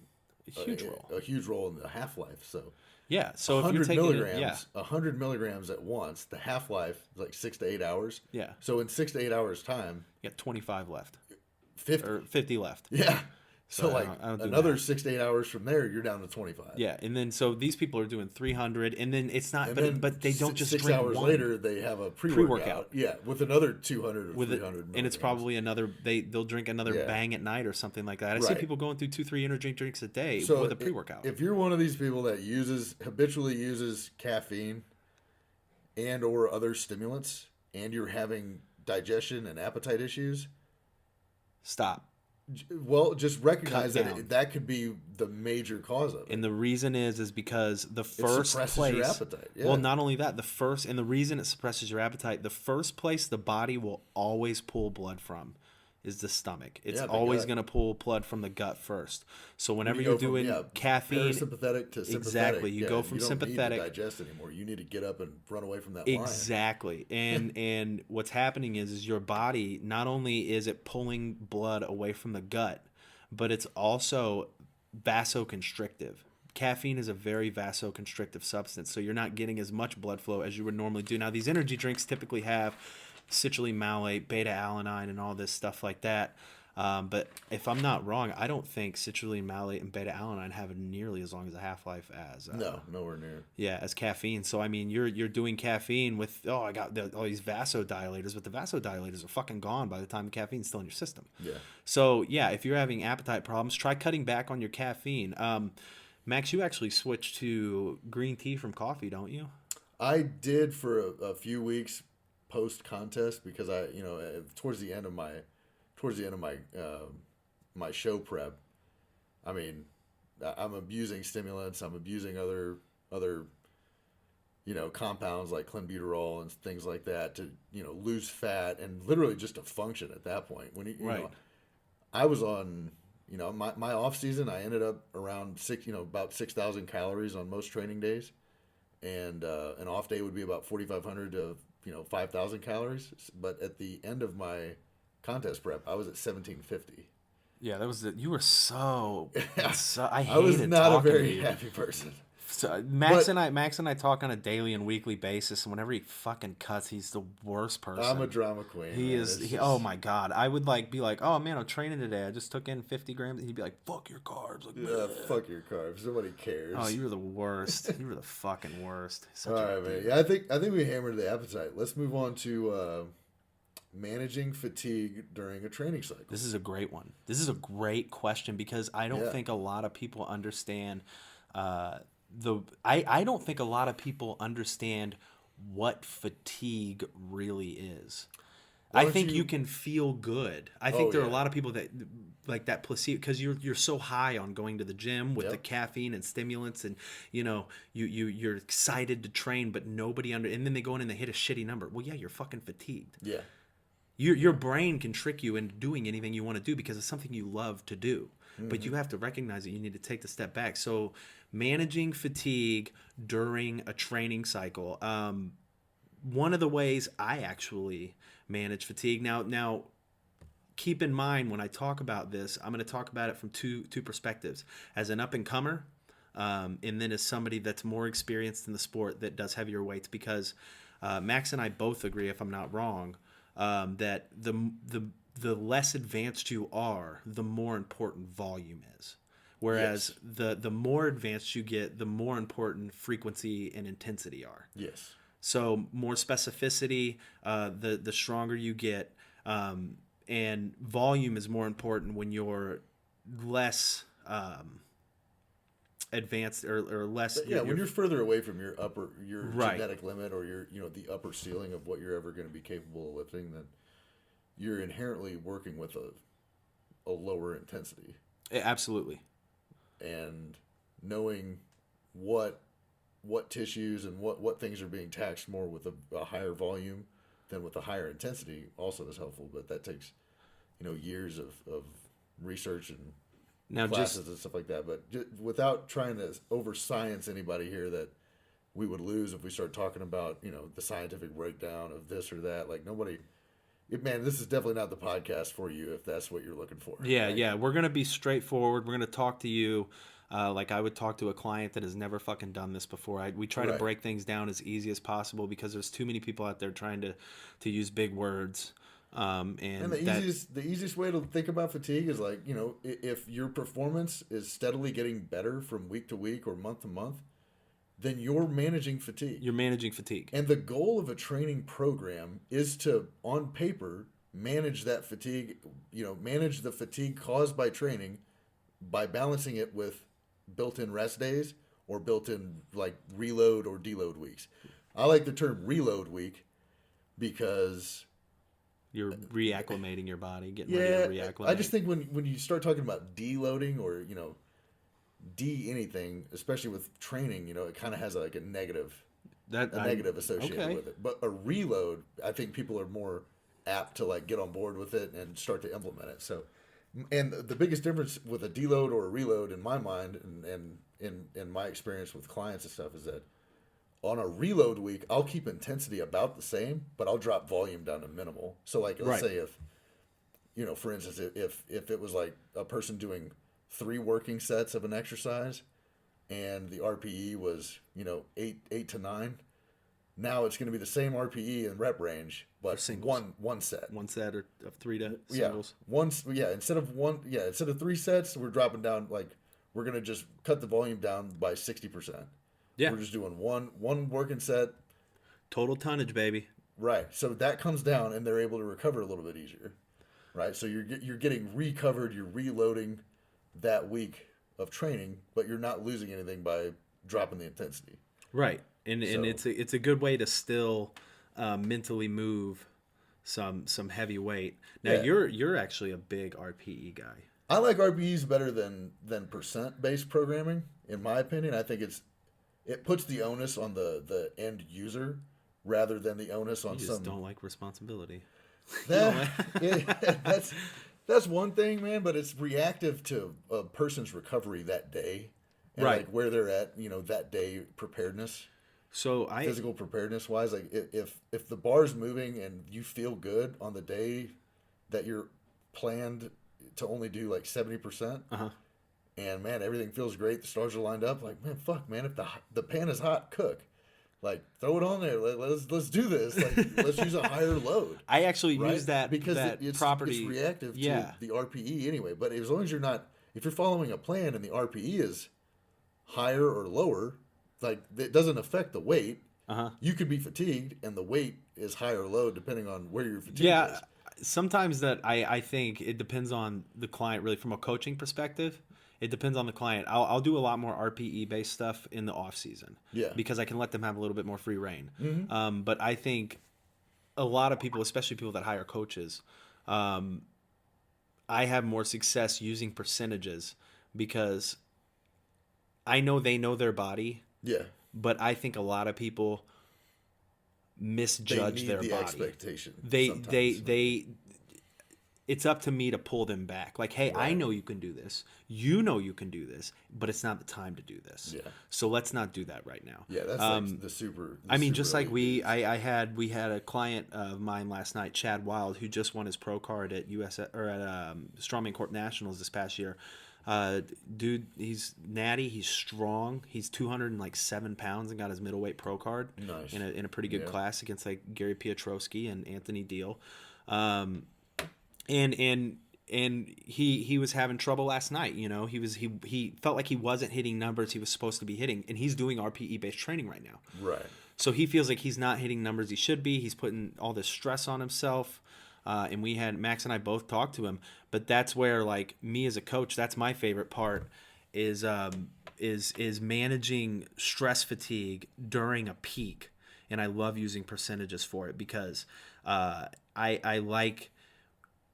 a huge role in the half life. So Yeah. So if 100 you're taking milligrams, 100 milligrams at once, the half life is like 6 to 8 hours. Yeah. So in 6 to 8 hours time, you got 25 left 50. or 50 left. Yeah. So I like don't do another math. 6 to 8 hours from there, you're down to 25. Yeah, and then so these people are doing 300, and then it's not, And but then but they don't just 6 drink hours one. later, they have a pre-workout. Pre-workout. Yeah, with another 200 or With it, 300 and it's milligrams. probably another. They'll drink another Yeah. Bang at night or something like that. I see Right. people going through 2-3 energy drinks a day So with a pre-workout. If you're one of these people that habitually uses caffeine and or other stimulants, and you're having digestion and appetite issues, Stop. well, just recognize Cut that down. that could be the major cause of it. And the reason is because the first suppresses place. your appetite, yeah. Well, not only that, the reason it suppresses your appetite, the first place the body will always pull blood from is the stomach. It's Yeah, the always gut. going to pull blood from the gut first. So whenever You you're go from, doing caffeine, parasympathetic to sympathetic. Exactly, you go from you don't sympathetic- need to digest anymore. You need to get up and run away from that line. exactly. And what's happening is your body, not only is it pulling blood away from the gut, but it's also vasoconstrictive. Caffeine is a very vasoconstrictive substance, so you're not getting as much blood flow as you would normally do. Now, these energy drinks typically have citrulline malate, beta-alanine, and all this stuff like that. But if I'm not wrong, I don't think citrulline, malate, and beta-alanine have nearly as long as a half-life as No, nowhere near. yeah, as caffeine. So I mean, you're doing caffeine with I got all these vasodilators, but the vasodilators are fucking gone by the time the caffeine's still in your system. Yeah. So yeah, if you're having appetite problems, try cutting back on your caffeine. Max, you actually switched to green tea from coffee, don't you? I did for a few weeks post contest because towards the end of my my show prep, I mean, I'm abusing stimulants. I'm abusing other compounds like clenbuterol and things like that to lose fat and literally just to function at that point. When Right. I was on my off season, I ended up around about 6,000 calories on most training days, and an off day would be about 4,500 to 5,000 calories. But at the end of my contest prep, I was at 1,750. Yeah, that was you were so, I I was hated not a talking to very you. happy person. So Max and I talk on a daily and weekly basis, and whenever he fucking cuts, he's the worst person. I'm a drama queen. He man. is. It's just- Oh my god! I would be like, oh man, I'm training today. I just took in 50 grams. And he'd be like, fuck your carbs. Like, fuck your carbs. Nobody cares. oh, you were the worst. You were the fucking worst. Such All a right, man. dick. Yeah, I think we hammered the appetite. Let's move on to managing fatigue during a training cycle. This is a great one. This is a great question because I don't Yeah. think a lot of people understand I don't think a lot of people understand what fatigue really is. Why I don't think you- you can feel good. I think Oh, there are a yeah. lot of people that like that placebo because you're so high on going to the gym with the Yep. caffeine and stimulants, and you're excited to train, but nobody and then they go in and they hit a shitty number. Well, yeah, you're fucking fatigued. Yeah. Your brain can trick you into doing anything you want to do because it's something you love to do. But you have to recognize that you need to take the step back. So managing fatigue during a training cycle. One of the ways I actually manage fatigue. Now keep in mind when I talk about this, I'm going to talk about it from two perspectives. As an up and comer, and then as somebody that's more experienced in the sport that does heavier weights, because Max and I both agree, if I'm not wrong, that the less advanced you are, the more important volume is. Whereas the more advanced you get, the more important frequency and intensity are. Yes. So more specificity, the stronger you get, and volume is more important when you're less advanced or less. Yeah, when you're further away from your Right. genetic limit or your the upper ceiling of what you're ever going to be capable of lifting, then you're inherently working with a lower intensity, Absolutely. and knowing what tissues and what things are being taxed more with a higher volume than with a higher intensity also is helpful. But that takes years of research and Now classes and stuff like that. But without trying to over science anybody here that we would lose if we start talking about the scientific breakdown of this or that. Like nobody. Man, this is definitely not the podcast for you if that's what you're looking for. Yeah, right? yeah. We're going to be straightforward. We're going to talk to you like I would talk to a client that has never fucking done this before. We try to Right. break things down as easy as possible because there's too many people out there trying to use big words. And the easiest way to think about fatigue is like, if your performance is steadily getting better from week to week or month to month, then you're managing fatigue. you're managing fatigue. And the goal of a training program is to, on paper, manage that fatigue, manage the fatigue caused by training by balancing it with built-in rest days or built-in like reload or deload weeks. I like the term reload week because You're reacclimating your body, getting ready to reacclimate. I just think when you start talking about deloading or anything, especially with training, it kind of has like a negative associated okay. with it. But a reload, I think people are more apt to like get on board with it and start to implement it. So, and the biggest difference with a deload or a reload in my mind and in my experience with clients and stuff is that on a reload week, I'll keep intensity about the same, but I'll drop volume down to minimal. So like, let's Right. say if, for instance, if it was like a person doing 3 working sets of an exercise and the RPE was, 8 to 9, Now it's going to be the same RPE and rep range, but singles. one set. One set or of 3 to singles. Instead of 3 sets, we're dropping down we're going to just cut the volume down by 60%. Yeah. We're just doing one working set. Total tonnage, baby. Right. So that comes down, and they're able to recover a little bit easier. Right. So you're getting recovered. You're reloading that week of training, but you're not losing anything by dropping the intensity. Right. And it's a good way to still mentally move some heavy weight. Now you're actually a big RPE guy. I like RPEs better than percent based programming, in my opinion. I think it puts the onus on the end user rather than the onus on you just don't like responsibility. That's one thing, man, but it's reactive to a person's recovery that day. And right. Like where they're at, that day preparedness. So physical preparedness wise, like if the bar's moving and you feel good on the day that you're planned to only do like 70%, and man, everything feels great, the stars are lined up, like man, if the pan is hot, cook. Like throw it on there. Let's do this. Like let's use a higher load. I actually use that because it's property. It's reactive to the RPE anyway. But as long as if you're following a plan and the RPE is higher or lower, like it doesn't affect the weight. You could be fatigued and the weight is high or low depending on where your fatigue is. Sometimes that I think it depends on the client really from a coaching perspective. It depends on the client. I'll do a lot more RPE based stuff in the off season. Because I can let them have a little bit more free reign. Mm-hmm. But I think a lot of people, especially people that hire coaches, I have more success using percentages because I know they know their body. Yeah. But I think a lot of people misjudge their body. Expectation. They it's up to me to pull them back. Like, hey, I know you can do this. You know you can do this, but it's not the time to do this. Yeah. So let's not do that right now. Yeah, that's like the super. Just like we had a client of mine last night, Chad Wild, who just won his pro card at Strongman Corp Nationals this past year. Dude, he's natty. He's strong. He's 207 pounds and got his middleweight pro card. Nice. In a pretty good class against like Gary Piotrowski and Anthony Deal. And he was having trouble last night. He felt like he wasn't hitting numbers he was supposed to be hitting, and he's doing RPE based training right now. Right. So he feels like he's not hitting numbers he should be. He's putting all this stress on himself. And we had Max and I both talked to him, but that's where like me as a coach, that's my favorite part is managing stress fatigue during a peak. And I love using percentages for it because I like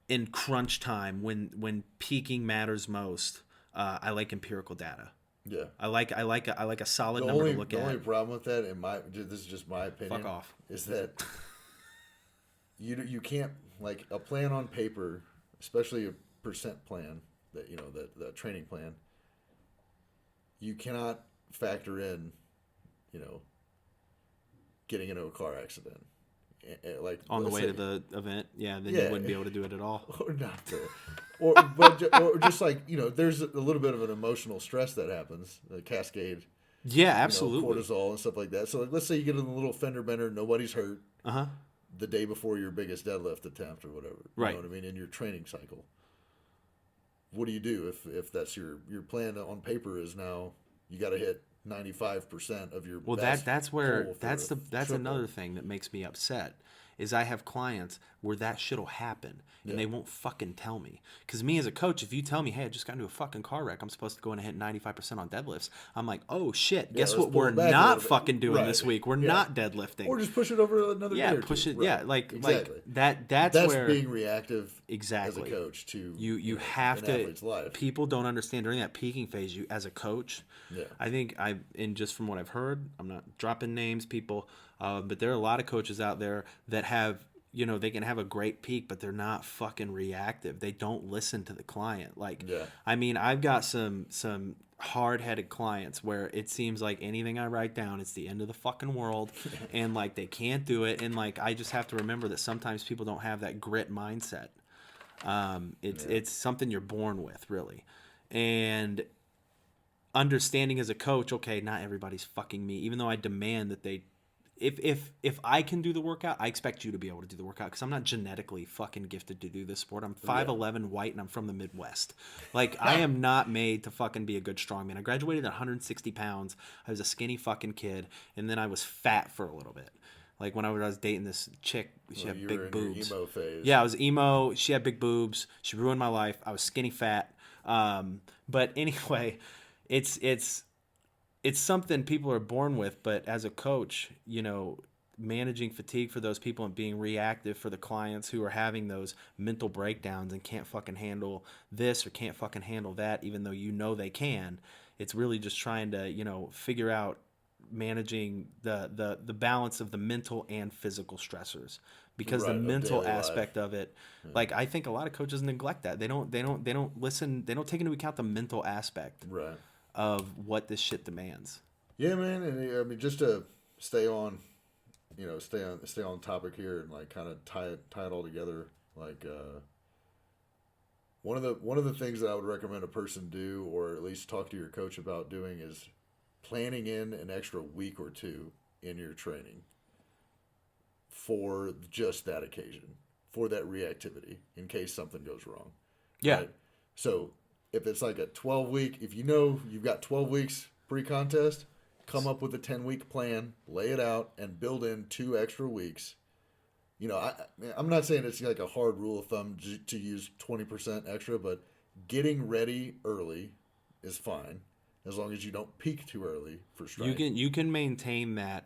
in crunch time when peaking matters most. I like empirical data. Yeah, I like a solid number to look at. The only problem with that, this is just my opinion. Fuck off. Is that you can't like a plan on paper, especially a percent plan that the training plan. You cannot factor in, getting into a car accident. Like on the way to the event, then you wouldn't be able to do it at all. Or not there. or just like, there's a little bit of an emotional stress that happens, the cascade. Yeah, absolutely. Cortisol and stuff like that. So like, let's say you get in a little fender bender, nobody's hurt. The day before your biggest deadlift attempt or whatever. Right. You know what I mean? In your training cycle. What do you do if that's your plan on paper is now you got to hit 95% of your best that's another thing that makes me upset is I have clients where that shit'll happen and they won't fucking tell me. Because me as a coach, if you tell me, hey, I just got into a fucking car wreck, I'm supposed to go in and hit 95% on deadlifts, I'm like, oh shit, guess what we're not fucking doing this week? We're not deadlifting. Or just push it over another day or push two. it. Right. Yeah, like exactly. That's where being reactive exactly as a coach to you have an athlete's life. People don't understand during that peaking phase, you as a coach. Yeah. I think and just from what I've heard, I'm not dropping names, people, but there are a lot of coaches out there that have, they can have a great peak, but they're not fucking reactive. They don't listen to the client. I mean, I've got some hard-headed clients where it seems like anything I write down, it's the end of the fucking world, and like they can't do it, and like I just have to remember that sometimes people don't have that grit mindset. It's something you're born with, really, and understanding as a coach, okay, not everybody's fucking me, even though I demand that they if I can do the workout, I expect you to be able to do the workout because I'm not genetically fucking gifted to do this sport. I'm 5'11", white, and I'm from the Midwest. Like, I am not made to fucking be a good strongman. I graduated at 160 pounds. I was a skinny fucking kid, and then I was fat for a little bit. Like, when I was dating this chick, she had big boobs. Emo phase. Yeah, I was emo. She had big boobs. She ruined my life. I was skinny fat. But anyway, it's something people are born with, but as a coach, managing fatigue for those people and being reactive for the clients who are having those mental breakdowns and can't fucking handle this or can't fucking handle that, even though they can. It's really just trying to, figure out managing the balance of the mental and physical stressors, because the mental aspect of it, like, I think a lot of coaches neglect that. They don't listen. They don't take into account the mental aspect of what this shit demands. Yeah, man. And I mean, just to stay on topic here and like kind of tie it all together. Like, one of the things that I would recommend a person do, or at least talk to your coach about doing, is planning in an extra week or two in your training for just that occasion, for that reactivity, in case something goes wrong. Yeah. Right? So if it's like a 12-week, if you know you've got 12 weeks pre-contest, come up with a 10-week plan, lay it out, and build in 2 extra weeks. I'm not saying it's like a hard rule of thumb to use 20% extra, but getting ready early is fine, as long as you don't peak too early for strength. You can maintain that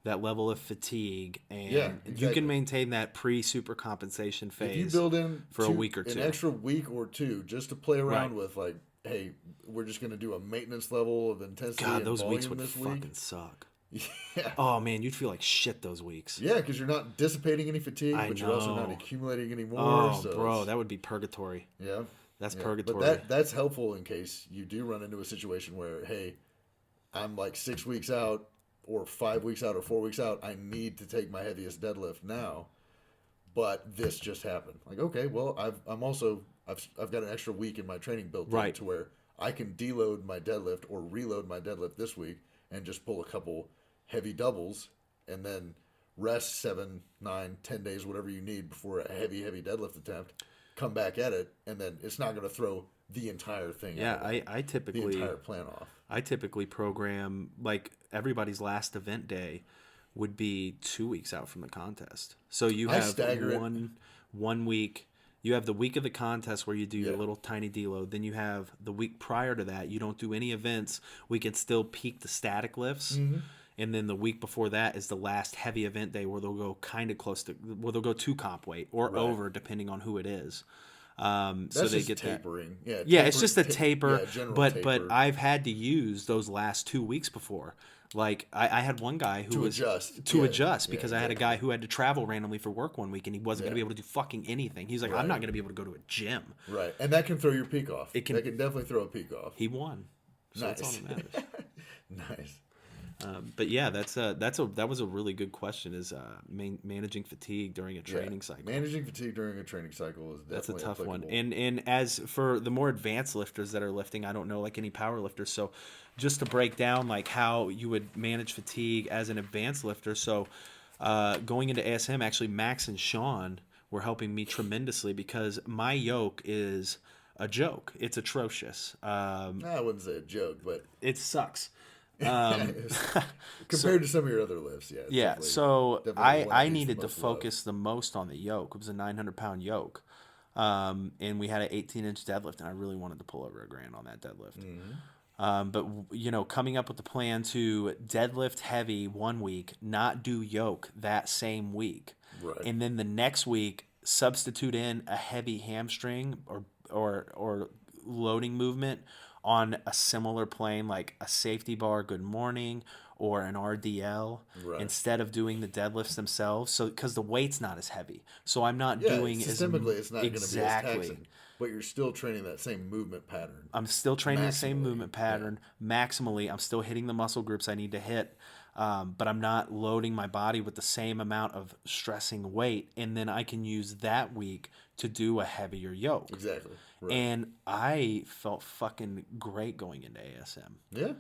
level of fatigue, and exactly. You can maintain that pre-super compensation phase. If you build in for a week or two, an extra week or two, just to play around with, like, hey, we're just going to do a maintenance level of intensity. God, those weeks would fucking suck. Yeah. Oh man, you'd feel like shit those weeks. Yeah, because you're not dissipating any fatigue, but you're also not accumulating any more. Oh, bro, that would be purgatory. Yeah. That's purgatory. But that's helpful in case you do run into a situation where, hey, I'm like 6 weeks out, or 5 weeks out, or 4 weeks out. I need to take my heaviest deadlift now, but this just happened. Like, okay, well, I've got an extra week in my training built in to where I can deload my deadlift or reload my deadlift this week and just pull a couple heavy doubles and then rest 7, 9, 10 days, whatever you need before a heavy deadlift attempt. Come back at it, and then it's not going to throw the entire thing out. I typically the entire plan off. I typically program, like, everybody's last event day would be 2 weeks out from the contest. So you have one week. You have the week of the contest where you do your little tiny deload. Then you have the week prior to that. You don't do any events. We can still peak the static lifts. Mm-hmm. And then the week before that is the last heavy event day where they'll go kind of close to, where they'll go to comp weight or over, depending on who it is. That's so they just get tapering. That. Yeah, it's just a taper. But taper. But I've had to use those last 2 weeks before. Like, I had one guy who adjust because I had a guy who had to travel randomly for work one week, and he wasn't going to be able to do fucking anything. He's like, I'm not going to be able to go to a gym. Right, and that can throw your peak off. That can definitely throw a peak off. He won. So nice. That's all that matters. Nice. But yeah, that was a really good question. Is managing fatigue during a training cycle? Managing fatigue during a training cycle is definitely a tough applicable. one. And as for the more advanced lifters that are lifting, I don't know like any power lifters. So just to break down like how you would manage fatigue as an advanced lifter. So going into ASM, actually Max and Sean were helping me tremendously because my yoke is a joke. It's atrocious. I wouldn't say a joke, but it sucks. Compared to some of your other lifts, so I needed to focus the most on the yoke. It was a 900-pound yoke, and we had an 18-inch deadlift, and I really wanted to pull over a grand on that deadlift. Mm-hmm. But coming up with the plan to deadlift heavy 1 week, not do yoke that same week, and then the next week substitute in a heavy hamstring or loading movement on a similar plane, like a safety bar, good morning, or an RDL, instead of doing the deadlifts themselves. So, because the weight's not as heavy, so I'm not doing systemically, it's not going to be as taxing, but you're still training that same movement pattern. I'm still training the same movement pattern maximally. I'm still hitting the muscle groups I need to hit, but I'm not loading my body with the same amount of stressing weight, and then I can use that week to do a heavier yoke. Exactly. And I felt fucking great going into ASM. Yeah.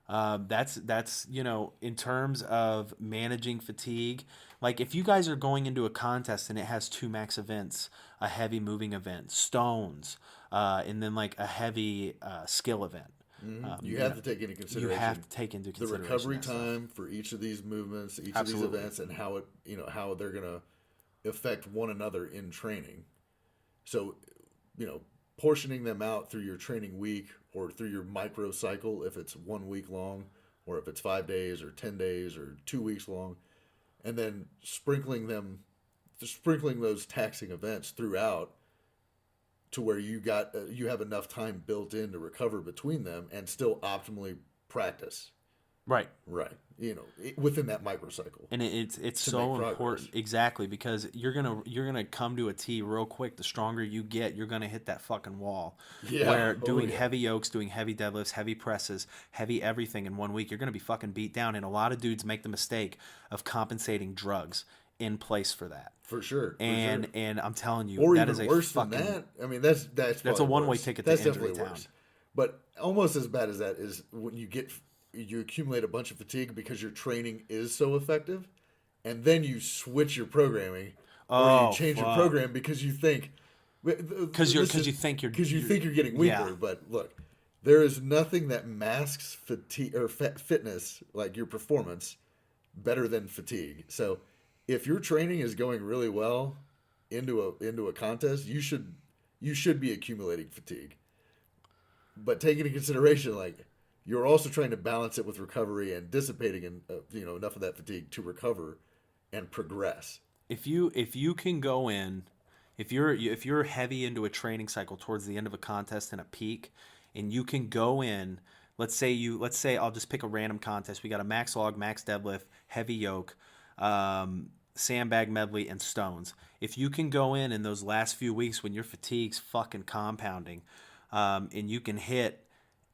That's in terms of managing fatigue. Like if you guys are going into a contest and it has two max events, a heavy moving event, stones, and then like a heavy skill event. You have to take into You have consideration to take into the consideration recovery that stuff. time for each of these movements, each of these Absolutely. events, and how it, how they're gonna affect one another in training. So, portioning them out through your training week or through your micro cycle, if it's 1 week long, or if it's 5 days or 10 days or 2 weeks long, and then sprinkling those taxing events throughout to where you have enough time built in to recover between them and still optimally practice. Right. Right. Within that microcycle. And it's to so make progress. important, exactly, because you're gonna come to a T real quick. The stronger you get, you're gonna hit that fucking wall. Yeah. Where Oh, doing yeah. heavy yokes, doing heavy deadlifts, heavy presses, heavy everything in 1 week, you're gonna be fucking beat down. And a lot of dudes make the mistake of compensating drugs in place for that. For sure. And I'm telling you, Or that even is a worse fucking than that. I mean, that's that's a probably one-way worse. ticket That's to injury definitely town. worse. But almost as bad as that is when you accumulate a bunch of fatigue because your training is so effective, and then you switch your programming or Oh, you change your fuck. program because you think Because you think you're getting weaker. yeah. But look, there is nothing that masks fatigue or fitness, like your performance, better than fatigue. So if your training is going really well into a contest, you should be accumulating fatigue. But take into consideration, like, you're also trying to balance it with recovery and dissipating enough of that fatigue to recover and progress. If you can go in, if you're heavy into a training cycle towards the end of a contest and a peak, and you can go in, let's say I'll just pick a random contest. We got a max log, max deadlift, heavy yoke, sandbag medley, and stones. If you can go in those last few weeks when your fatigue's fucking compounding, and you can hit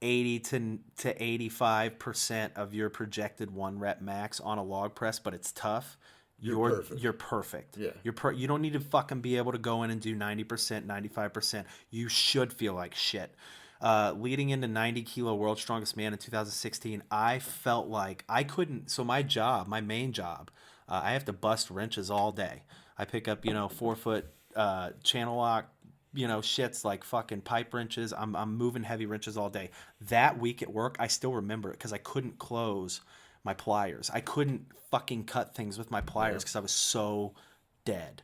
80 to 85% of your projected 1 rep max on a log press, but it's tough. Perfect. You're perfect. Yeah. You don't need to fucking be able to go in and do 90%, 95%. You should feel like shit. Leading into 90 kilo world's strongest man in 2016, I felt like I couldn't. So my main job, I have to bust wrenches all day. I pick up 4-foot channel lock, shits like fucking pipe wrenches. I'm moving heavy wrenches all day. That week at work, I still remember it because I couldn't close my pliers. I couldn't fucking cut things with my pliers because I was so dead.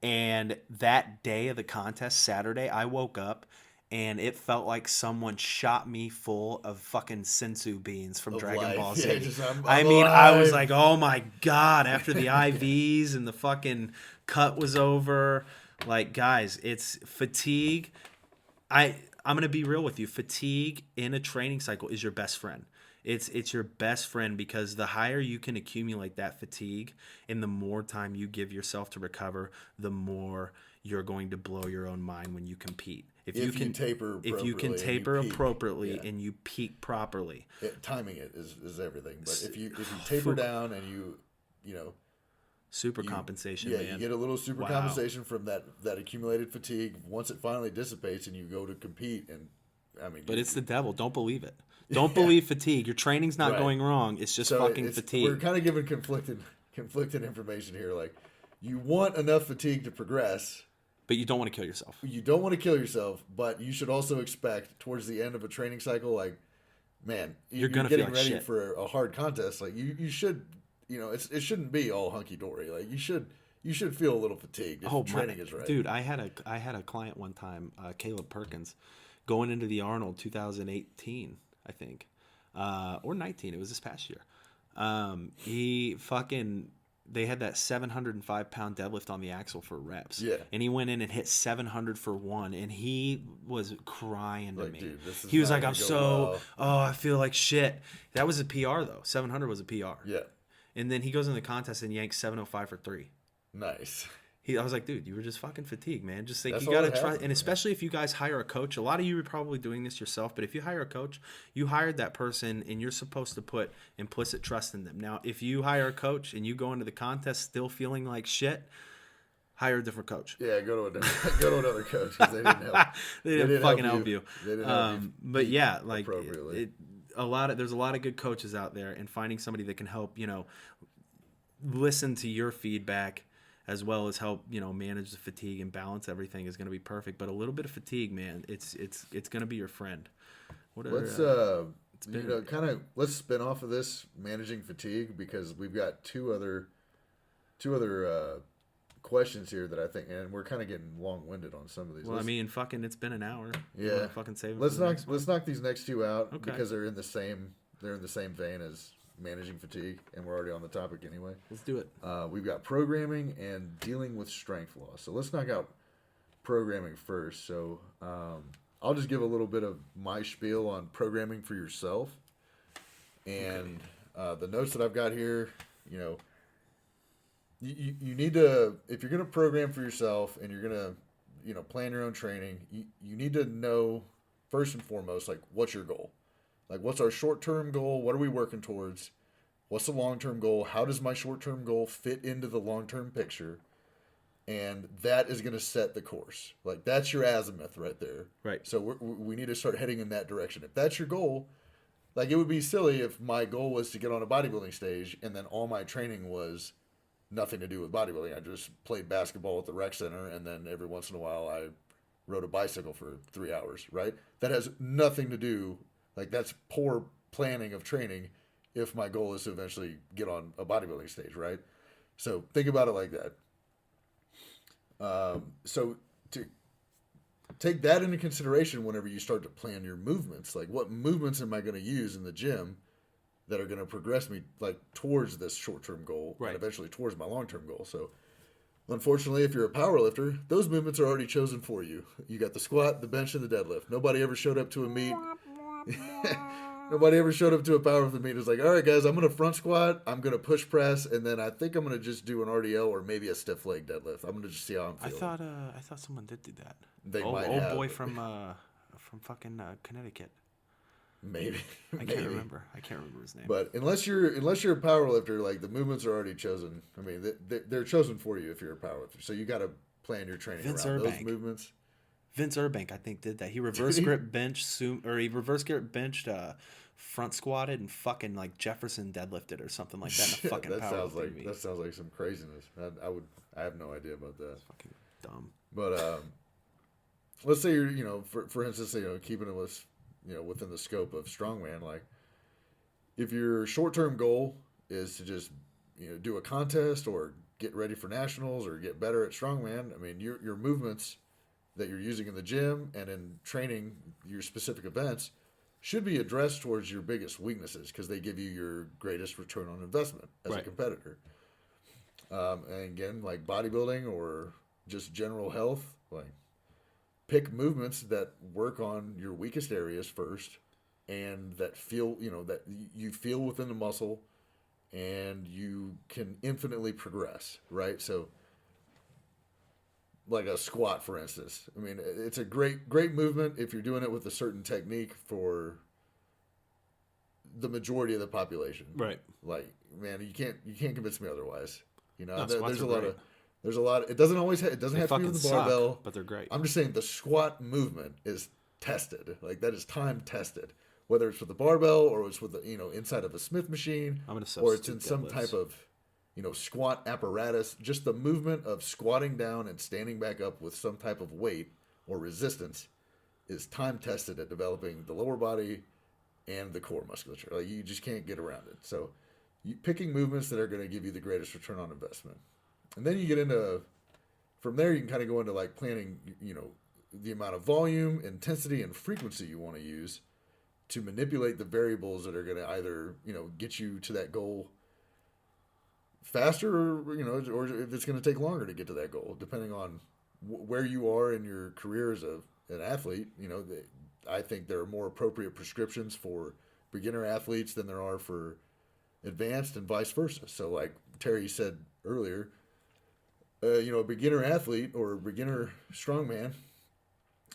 And that day of the contest, Saturday, I woke up and it felt like someone shot me full of fucking sensu beans from Dragon life. Ball Yeah, Z. I'm I mean, I was alive. like, oh my God, after the IVs and the fucking cut was over. Like, guys, it's fatigue. I'm gonna be real with you. Fatigue in a training cycle is your best friend. It's your best friend because the higher you can accumulate that fatigue and the more time you give yourself to recover, the more you're going to blow your own mind when you compete. If you can taper appropriately and you peak properly. Timing it is everything. But if you taper down and super compensation, man. You get a little super compensation from that accumulated fatigue. Once it finally dissipates and you go to compete, and but it's the devil. Don't believe it. Don't believe fatigue. Your training's not going wrong. It's just fatigue. We're kind of giving conflicted information here. Like, you want enough fatigue to progress, but you don't want to kill yourself. You don't want to kill yourself, but you should also expect towards the end of a training cycle, like, man, you're gonna getting feel like ready shit. for a hard contest. Like, you should, it shouldn't be all hunky dory. Like, you should feel a little fatigued if training is right. Dude, I had a client one time, Caleb Perkins, going into the Arnold 2018, I think, or 19. It was this past year. They had that 705-pound deadlift on the axle for reps. Yeah. And he went in and hit 700 for one, and he was crying to me. Dude, he was like, I feel like shit. That was a PR, though. 700 was a PR. Yeah. And then he goes in the contest and yanks 705 for 3. Nice. I was like, dude, you were just fucking fatigued, man. Just like, That's you gotta all that try, happens, and especially if you guys hire a coach. A lot of you are probably doing this yourself, but if you hire a coach, you hired that person, and you're supposed to put implicit trust in them. Now, if you hire a coach and you go into the contest still feeling like shit, hire a different coach. Yeah, go to another coach because they didn't help. they didn't fucking help you. They didn't help you but yeah, like appropriately. there's a lot of good coaches out there, and finding somebody that can help, listen to your feedback as well as help, manage the fatigue and balance everything is going to be perfect. But a little bit of fatigue, man, it's going to be your friend. Let's let's spin off of this managing fatigue, because we've got two other questions here that I think, and we're kind of getting long-winded on some of these. Well, it's been an hour. Yeah. Fucking save it. Let's knock these next two out, okay, because they're in the same vein as managing fatigue, and we're already on the topic anyway. Let's do it. We've got programming and dealing with strength loss. So let's knock out programming first. So I'll just give a little bit of my spiel on programming for yourself. And the notes that I've got here, you need to, if you're going to program for yourself and you're going to, plan your own training, you need to know first and foremost, like, what's your goal? Like, what's our short-term goal? What are we working towards? What's the long-term goal? How does my short-term goal fit into the long-term picture? And that is going to set the course. Like, that's your azimuth right there. Right. So we need to start heading in that direction. If that's your goal, like, it would be silly if my goal was to get on a bodybuilding stage and then all my training was nothing to do with bodybuilding. I just played basketball at the rec center, and then every once in a while I rode a bicycle for 3 hours, right? That has nothing to do. Like, that's poor planning of training if my goal is to eventually get on a bodybuilding stage, right? So think about it like that. So to take that into consideration whenever you start to plan your movements, like, what movements am I going to use in the gym that are going to progress me, like, towards this short-term goal, right, and eventually towards my long-term goal. So unfortunately, if you're a power lifter, those movements are already chosen for you. You got the squat, the bench, and the deadlift. Nobody ever showed up to a meet. Nobody ever showed up to a powerlifting meet. It's like, all right, guys, I'm going to front squat, I'm going to push press, and then I think I'm going to just do an RDL or maybe a stiff leg deadlift. I'm going to just see how I'm feeling. I thought someone did do that. They might old have. boy from fucking Connecticut. Maybe. I can't remember his name. But unless you're a power lifter, like, the movements are already chosen. I mean, they're chosen for you if you're a power lifter. So you got to plan your training around those movements. Vince Urbank, I think, did that. He reverse grip benched, front squatted, and fucking, like, Jefferson deadlifted or something like that in a fucking powerlifting meet. That sounds like some craziness. I have no idea about that. That's fucking dumb. But let's say you're, for instance, keeping it with, within the scope of strongman, like, if your short-term goal is to just, do a contest or get ready for nationals or get better at strongman, I mean, your movements that you're using in the gym and in training your specific events should be addressed towards your biggest weaknesses, because they give you your greatest return on investment as a competitor. And again, like bodybuilding or just general health, like, pick movements that work on your weakest areas first, and that feel, that you feel within the muscle, and you can infinitely progress, right? So, like a squat, for instance. I mean, it's a great movement if you're doing it with a certain technique for the majority of the population. Right. Like, man, you can't convince me otherwise. No, there's a lot of, it doesn't always have to be with the barbell, suck, but they're great. I'm just saying the squat movement is tested. Like, that is time tested. Whether it's with the barbell or it's with the, inside of a Smith machine, or it's in some type of, squat apparatus, just the movement of squatting down and standing back up with some type of weight or resistance is time tested at developing the lower body and the core musculature. Like, you just can't get around it. So picking movements that are going to give you the greatest return on investment. And then you get into, from there you can kind of go into, like, planning, the amount of volume, intensity, and frequency you want to use to manipulate the variables that are going to either, get you to that goal faster, or if it's going to take longer to get to that goal, depending on where you are in your career as an athlete. I think there are more appropriate prescriptions for beginner athletes than there are for advanced, and vice versa. So, like Terry said earlier, a beginner athlete or a beginner strongman,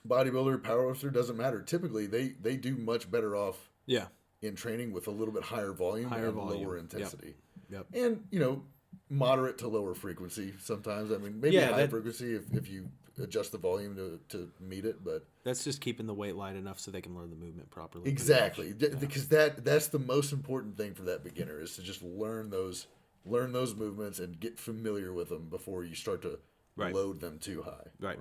bodybuilder, powerlifter, doesn't matter. Typically, they do much better off in training with a little bit higher volume and lower intensity. Yep. And, moderate to lower frequency sometimes. I mean, maybe high frequency if you adjust the volume to meet it. But that's just keeping the weight light enough so they can learn the movement properly. Exactly, because that's the most important thing for that beginner is to just learn those movements and get familiar with them before you start to load them too high. Right.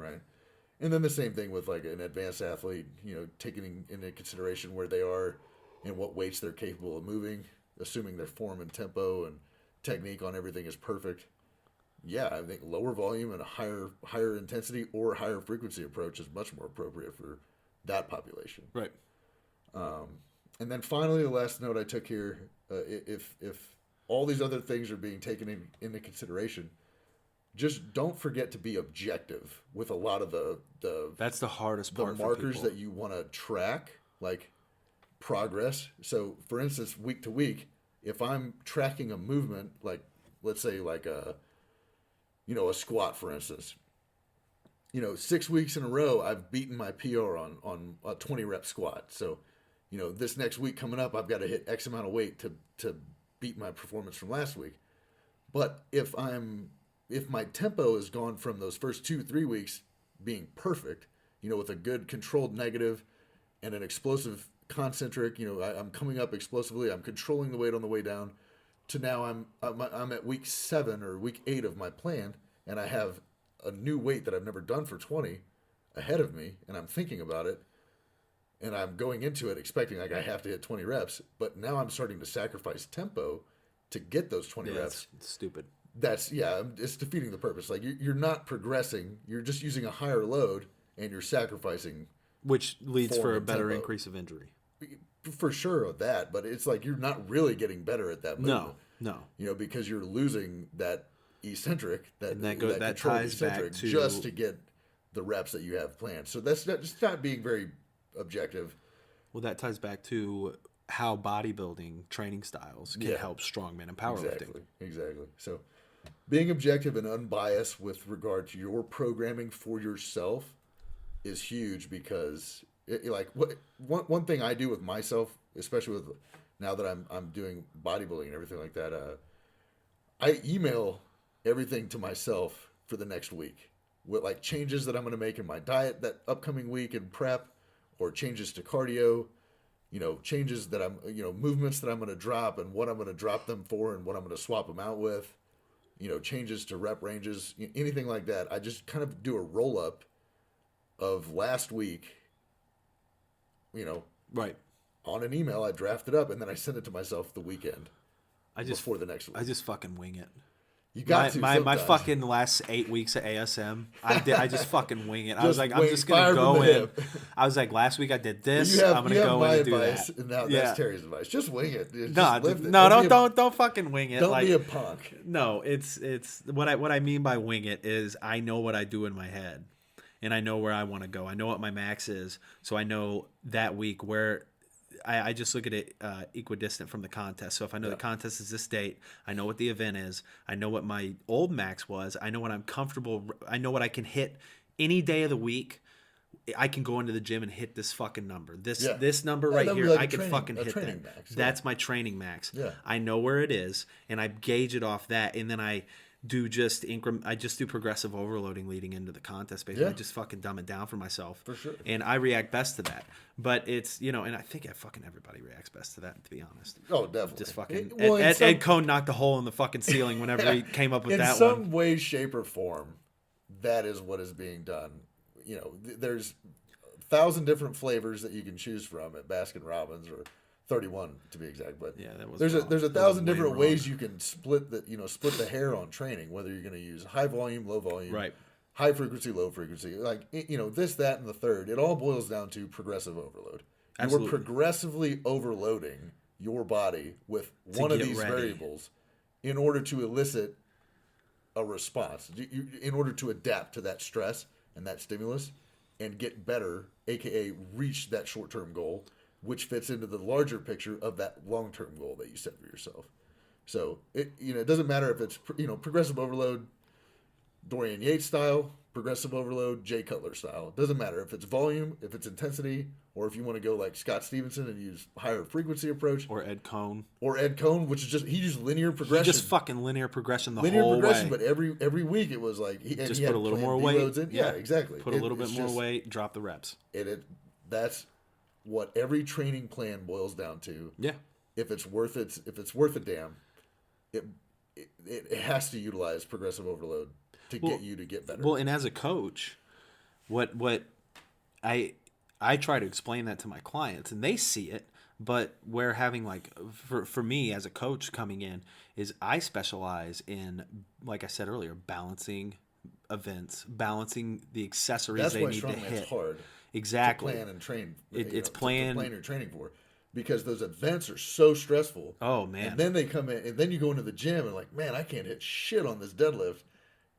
And then the same thing with like an advanced athlete, taking into consideration where they are and what weights they're capable of moving, assuming their form and tempo and technique on everything is perfect. Yeah, I think lower volume and a higher intensity or higher frequency approach is much more appropriate for that population. Right. And then finally, the last note I took here, if all these other things are being taken into consideration, just don't forget to be objective with a lot of the that's the hardest part. The markers that you want to track, like progress. So, for instance, week to week, if I'm tracking a movement, like let's say like a squat, for instance, 6 weeks in a row, I've beaten my PR on a 20 rep squat. So, this next week coming up, I've got to hit X amount of weight to beat my performance from last week. But if my tempo has gone from those first 2-3 weeks being perfect, with a good controlled negative and an explosive concentric, I'm coming up explosively, I'm controlling the weight on the way down, to now I'm at week 7 or week 8 of my plan, and I have a new weight that I've never done for 20 ahead of me, and I'm thinking about it, and I'm going into it expecting like I have to hit 20 reps, but now I'm starting to sacrifice tempo to get those 20 reps. It's stupid. It's defeating the purpose. Like you're not progressing, you're just using a higher load, and you're sacrificing, which leads for a better tempo. increase of injury. For sure of that, but it's like you're not really getting better at that movement. No. Because you're losing that eccentric, that ties back to just to get the reps that you have planned. So that's just not being very objective. Well, that ties back to how bodybuilding training styles can help strongman and powerlifting. Exactly. So being objective and unbiased with regard to your programming for yourself is huge, because one thing I do with myself, especially with now that I'm doing bodybuilding and everything like that, I email everything to myself for the next week with like changes that I'm going to make in my diet that upcoming week in prep, or changes to cardio, changes that I'm, movements that I'm going to drop and what I'm going to drop them for and what I'm going to swap them out with, changes to rep ranges, anything like that. I just kind of do a roll up of last week, right, on an email. I draft it up and then I send it to myself the weekend before the next week. I just fucking wing it. You got my fucking last 8 weeks at ASM, I just fucking wing it. I was like, I'm just gonna go in. I was like, last week I did this. I'm gonna go in and do that. And now that's Terry's advice. Just wing it. Don't fucking wing it. Don't be a punk. No, it's what I mean by wing it is I know what I do in my head, and I know where I want to go. I know what my max is, so I know that week where. I just look at it equidistant from the contest. So if I know the contest is this date, I know what the event is. I know what my old max was. I know what I'm comfortable. I know what I can hit any day of the week. I can go into the gym and hit this fucking number. This number right here, I can fucking hit that. Max, That's my training max. Yeah. I know where it is, and I gauge it off that, and then I do just do progressive overloading leading into the contest. Basically, I just fucking dumb it down for myself. For sure. And I react best to that. But it's, and I think fucking everybody reacts best to that, to be honest. Oh, definitely. Just fucking Ed Cohn knocked a hole in the fucking ceiling whenever he came up with that one. In some way, shape, or form, that is what is being done. There's 1,000 different flavors that you can choose from at Baskin Robbins, or 31 to be exact, but there's 1,000 different ways you can split the hair on training, whether you're going to use high volume, low volume, right, high frequency, low frequency, this, that, and the third. It all boils down to progressive overload. Absolutely. You are progressively overloading your body with one of these variables in order to elicit a response, in order to adapt to that stress and that stimulus and get better, aka reach that short-term goal, which fits into the larger picture of that long-term goal that you set for yourself. So it doesn't matter if it's progressive overload, Dorian Yates style, progressive overload, Jay Cutler style. It doesn't matter if it's volume, if it's intensity, or if you want to go like Scott Stevenson and use higher frequency approach. Or Ed Cohn. Which is just, he used linear progression. He just fucking linear progression the whole way. But every week it was like, he put a little more weight. Yeah, exactly. Put a little bit more weight, drop the reps. That's what every training plan boils down to. Yeah. If it's worth a damn, it has to utilize progressive overload to get you to get better. Well, and as a coach, what I try to explain that to my clients, and they see it, but we're having like for me as a coach coming in is I specialize in, like I said earlier, balancing events, balancing the accessories they need to hit. That's hard. Exactly. To plan and train. It's plan. To plan your training for. Because those events are so stressful. Oh, man. And then they come in, and then you go into the gym and like, man, I can't hit shit on this deadlift.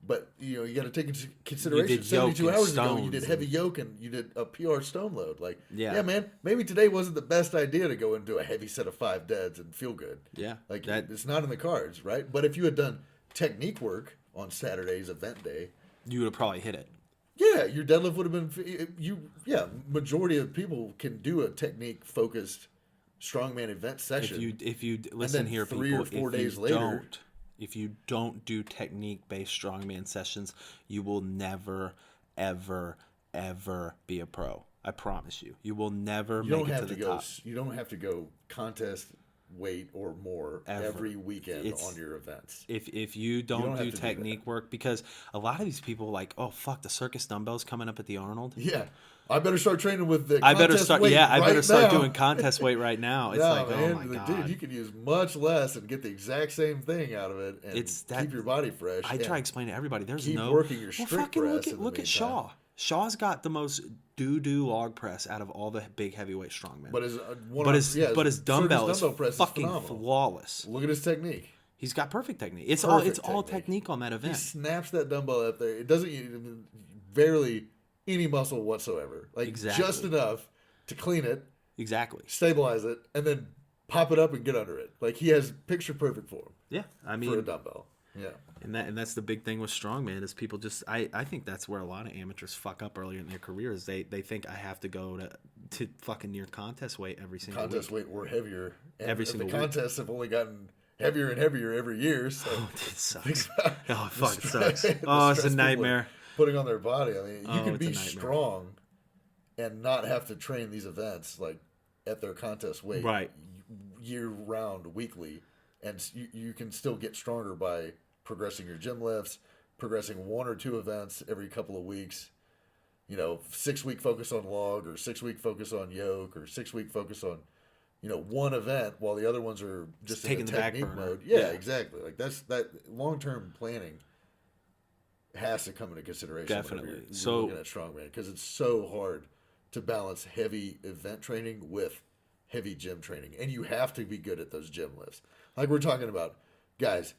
But, you got to take into consideration 72 hours ago, you did heavy yoke and you did a PR stone load. Like, yeah, man, maybe today wasn't the best idea to go into a heavy set of 5 deads and feel good. Yeah. Like, it's not in the cards, right? But if you had done technique work on Saturday's event day, you would have probably hit it. Yeah, your deadlift would have been majority of people can do a technique focused strongman event session. If you listen here, 3 people, or 4 days later, if you don't do technique-based strongman sessions, you will never, ever, ever be a pro. I promise you. You will never make it to the top. You don't have to go contest weight or more every weekend on your events. If you don't do technique work, because a lot of these people like, oh fuck, the circus dumbbells coming up at the Arnold. Yeah. I better start training with the I better start doing contest weight right now. It's man, oh my god. Dude, you can use much less and get the exact same thing out of it and keep your body fresh. I try to explain to everybody. There's keep no working your strict press. Look at Shaw. Shaw's got the most doo-doo log press out of all the big heavyweight strongmen. But his dumbbell is fucking flawless. Look at his technique. He's got perfect technique. It's all technique on that event. He snaps that dumbbell up there. It doesn't barely any muscle whatsoever. Like just enough to clean it. Exactly. Stabilize it and then pop it up and get under it. Like he has picture perfect form. Yeah, I mean for a dumbbell. Yeah. And that's the big thing with strongman is people just I think that's where a lot of amateurs fuck up earlier in their careers. They think I have to go to fucking near contest weight every single contest week. weight or heavier. And every single the contests have only gotten heavier and heavier every year. So it sucks. Oh fuck, it sucks. Oh, it's a nightmare. Putting on their body. I mean, you can be strong and not have to train these events like at their contest weight year round, weekly, and you can still get stronger by progressing your gym lifts, progressing 1 or 2 events every couple of weeks. 6-week focus on log or 6-week focus on yoke or 6-week focus on, one event while the other ones are just taking the technique back burner mode. Yeah, exactly. Like that long-term planning has to come into consideration. Definitely. You're looking at strongman because it's so hard to balance heavy event training with heavy gym training, and you have to be good at those gym lifts. Like we're talking about, guys.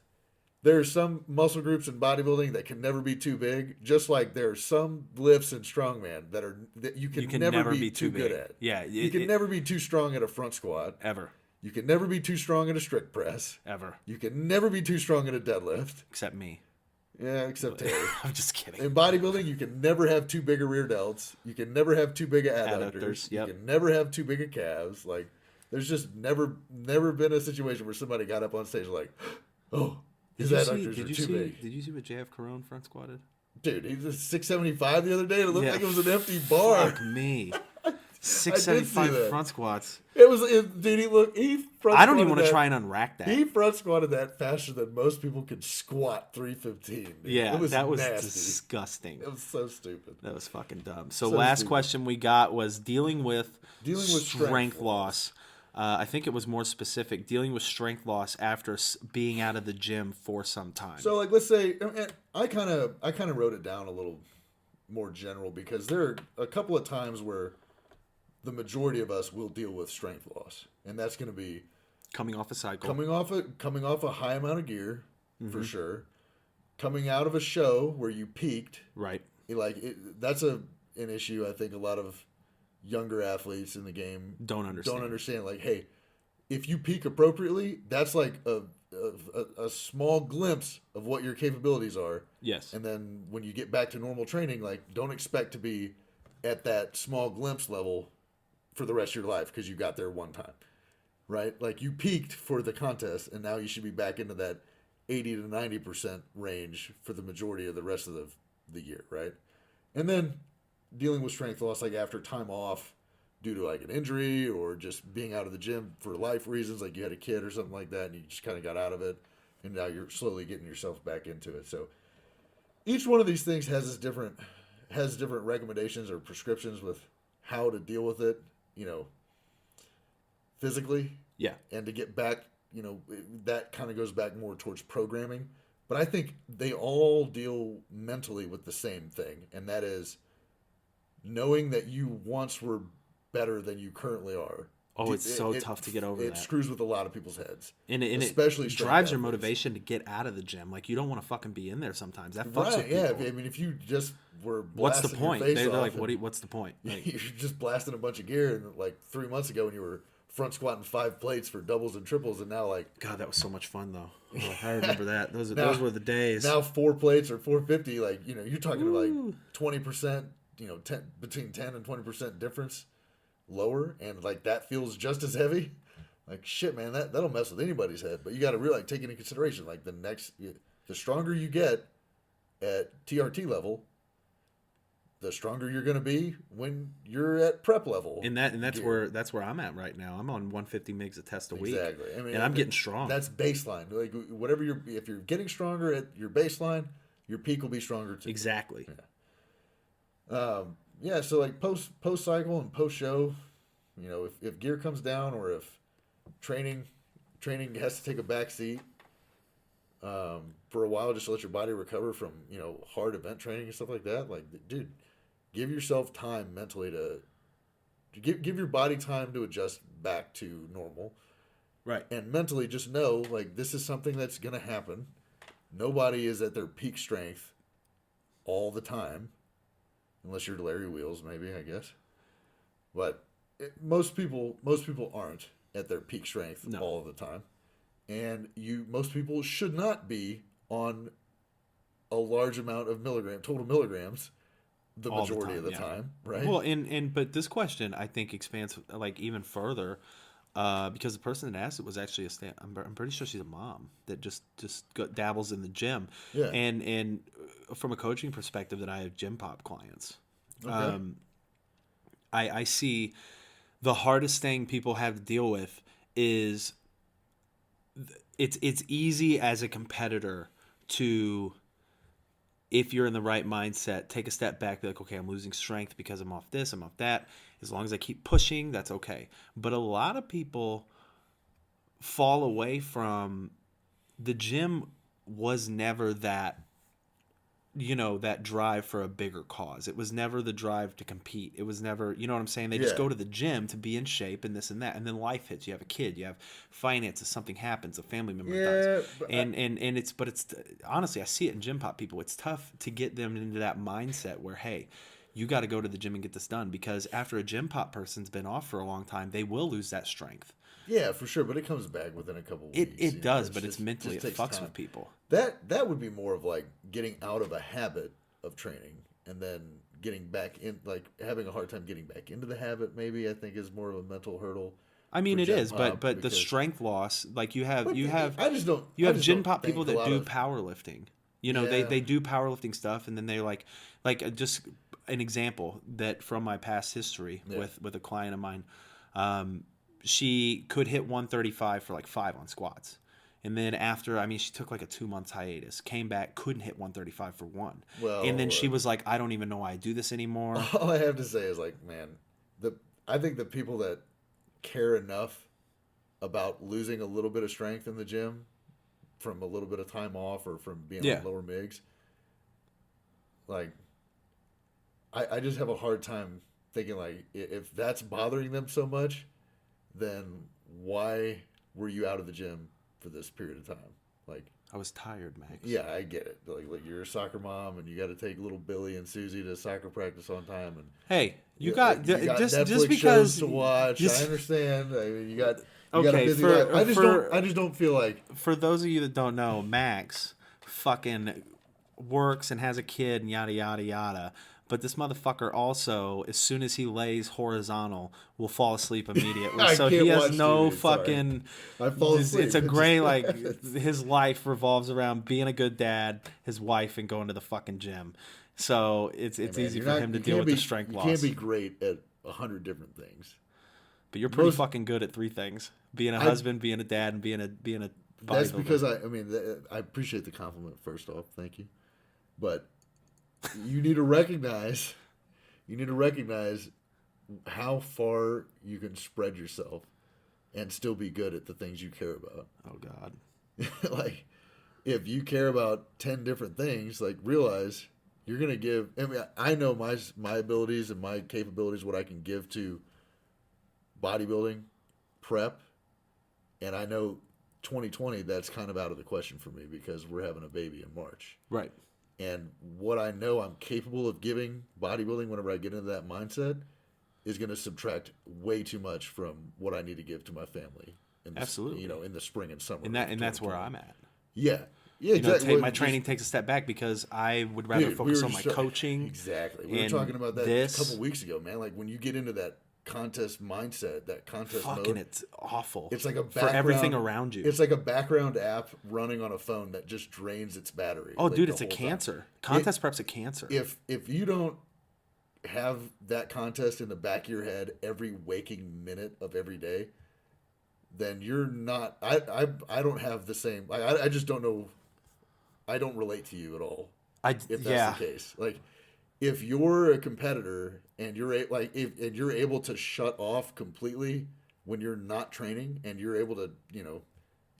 There are some muscle groups in bodybuilding that can never be too big, just like there are some lifts in strongman that you can never be too good at. Yeah, you can never be too strong at a front squat. Ever. You can never be too strong at a strict press. Ever. You can never be too strong at a deadlift. Except me. Yeah, except Terry. I'm just kidding. In bodybuilding, you can never have too big a rear delts. You can never have too big a adductors. Yep. You can never have too big a calves. Like, there's just never been a situation where somebody got up on stage like, oh. His adductors are too big. Did you see what JF Carone front squatted? Dude, he was 675 the other day. And it looked like it was an empty bar. Fuck me. 675 front squats. Dude, he front I don't even want to try and unrack that. He front squatted that faster than most people could squat 315. Dude. Yeah, that was nasty. Disgusting. It was so stupid. That was fucking dumb. So last question we got was dealing with strength loss. I think it was more specific, dealing with strength loss after being out of the gym for some time. So, like, let's say, I kind of wrote it down a little more general because there are a couple of times where the majority of us will deal with strength loss, and that's going to be coming off a cycle, coming off a high amount of gear, for sure, coming out of a show where you peaked, right? That's an issue. I think a lot of younger athletes in the game don't understand. Like, hey, if you peak appropriately, that's like a small glimpse of what your capabilities are. Yes. And then when you get back to normal training, like, don't expect to be at that small glimpse level for the rest of your life because you got there one time, right? Like, you peaked for the contest, and now you should be back into that 80 to 90% range for the majority of the rest of the year, right? And then dealing with strength loss, like after time off due to like an injury or just being out of the gym for life reasons, like you had a kid or something like that and you just kind of got out of it, and now you're slowly getting yourself back into it. So each one of these things has different recommendations or prescriptions with how to deal with it, physically. Yeah. And to get back, that kind of goes back more towards programming. But I think they all deal mentally with the same thing, and that is knowing that you once were better than you currently are. Oh, it's so tough to get over that. It screws with a lot of people's heads. And especially it drives your motivation to get out of the gym. Like, you don't want to fucking be in there sometimes. That fucks with people. Yeah. I mean, if you just were what's blasting the point? your face They're off like, what's the point? Like, you're just blasting a bunch of gear, and like 3 months ago when you were front squatting 5 plates for doubles and triples, and now like, God, that was so much fun though. Oh, I remember that. Those were the days. Now 4 plates or 450, like, you're talking like 20%, 10 between 10 and 20% difference lower, and like that feels just as heavy. Like, shit, man, that'll mess with anybody's head. But you got to really take into consideration, like, the stronger you get at TRT level, the stronger you're going to be when you're at prep level. And that's where I'm at right now. I'm on 150 mgs of test a week. Exactly. I mean, and I'm getting strong. That's baseline. Like, whatever if you're getting stronger at your baseline, your peak will be stronger too. Exactly. Yeah. So like post cycle and post show, if gear comes down or if training has to take a back seat for a while, just to let your body recover from hard event training and stuff like that. Like, dude, give yourself time mentally to give your body time to adjust back to normal. Right. And mentally just know, like, this is something that's gonna happen. Nobody is at their peak strength all the time, unless you're Larry Wheels, maybe, I guess. But most people aren't at their peak strength all of the time. And most people should not be on a large amount of total milligrams the majority of the time, right? Well, but this question I think expands like even further, because the person that asked it was actually I'm pretty sure she's a mom that just dabbles in the gym. Yeah. And from a coaching perspective, that I have gym pop clients. Okay. I see the hardest thing people have to deal with is it's easy as a competitor to, if you're in the right mindset, take a step back, be like, okay, I'm losing strength because I'm off this, I'm off that. As long as I keep pushing, that's okay. But a lot of people fall away from the gym. Was never that, that drive for a bigger cause. It was never the drive to compete. It was never, you know what I'm saying? They just go to the gym to be in shape and this and that. And then life hits. You have a kid, you have finances, something happens, a family member dies. And it's honestly, I see it in gym pop people. It's tough to get them into that mindset where, hey, you got to go to the gym and get this done, because after a gym pop person's been off for a long time, they will lose that strength. Yeah, for sure, but it comes back within a couple weeks. It does, but it's mentally, it fucks time with people. That would be more of like getting out of a habit of training and then getting back in, like having a hard time getting back into the habit, maybe, I think is more of a mental hurdle. I mean, it is, but the strength loss, like you have gym pop people that do powerlifting. They do powerlifting stuff, and then they're like just an example that from my past history with a client of mine. She could hit 135 for like 5 on squats. And then after, she took like a 2 months hiatus, came back, couldn't hit 135 for 1. Well, and then she was like, I don't even know why I do this anymore. All I have to say is, like, man, I think the people that care enough about losing a little bit of strength in the gym from a little bit of time off or from being on lower MIGs, like, I just have a hard time thinking, like, if that's bothering them so much, then why were you out of the gym for this period of time? Like, I was tired, Max. Yeah, I get it. Like you're a soccer mom, and you got to take little Billy and Susie to soccer practice on time. And hey, you got just Netflix because shows to watch. I understand. I mean, you got You got a Okay, busy for- life. for- I just don't feel like For those of you that don't know, Max fucking works and has a kid and yada yada yada. But this motherfucker also, as soon as he lays horizontal, will fall asleep immediately. I So can't he has watch no TV, sorry. fucking. I fall asleep. It's a It's gray just- like his life revolves around being a good dad, his wife, and going to the fucking gym. So it's Man, easy you're for not- him to you deal can't with be- the strength you loss. can't be great at 100 different things. But you're pretty most- fucking good at 3 things: being a husband, being a dad, and being a That's bodybuilder. because I appreciate the compliment first off. Thank you. But you need to recognize how far you can spread yourself and still be good at the things you care about. Oh God. Like, if you care about 10 different things, like, realize you're going to give. I mean, I know my abilities and my capabilities, what I can give to bodybuilding, prep, and I know 2020, that's kind of out of the question for me because we're having a baby in March. Right. And what I know I'm capable of giving bodybuilding whenever I get into that mindset is going to subtract way too much from what I need to give to my family. Absolutely. In the spring and summer. And that's where I'm at. Yeah. Yeah, exactly. My training takes a step back because I would rather focus on my coaching. Exactly. We were and talking about that this. a couple weeks ago, man. Like, when you get into that contest mindset, that contest Fucking, mode, it's awful. it's like a for everything background- around you. It's like a background app running on a phone that just drains its battery. Oh, like, dude, the it's a whole time. cancer. Contest prep's a cancer. If you don't have that contest in the back of your head every waking minute of every day, then you're not. I don't have the same. I just don't know. I don't relate to you at all. If that's the case, like, if you're a competitor and you're and you're able to shut off completely when you're not training, and you're able to,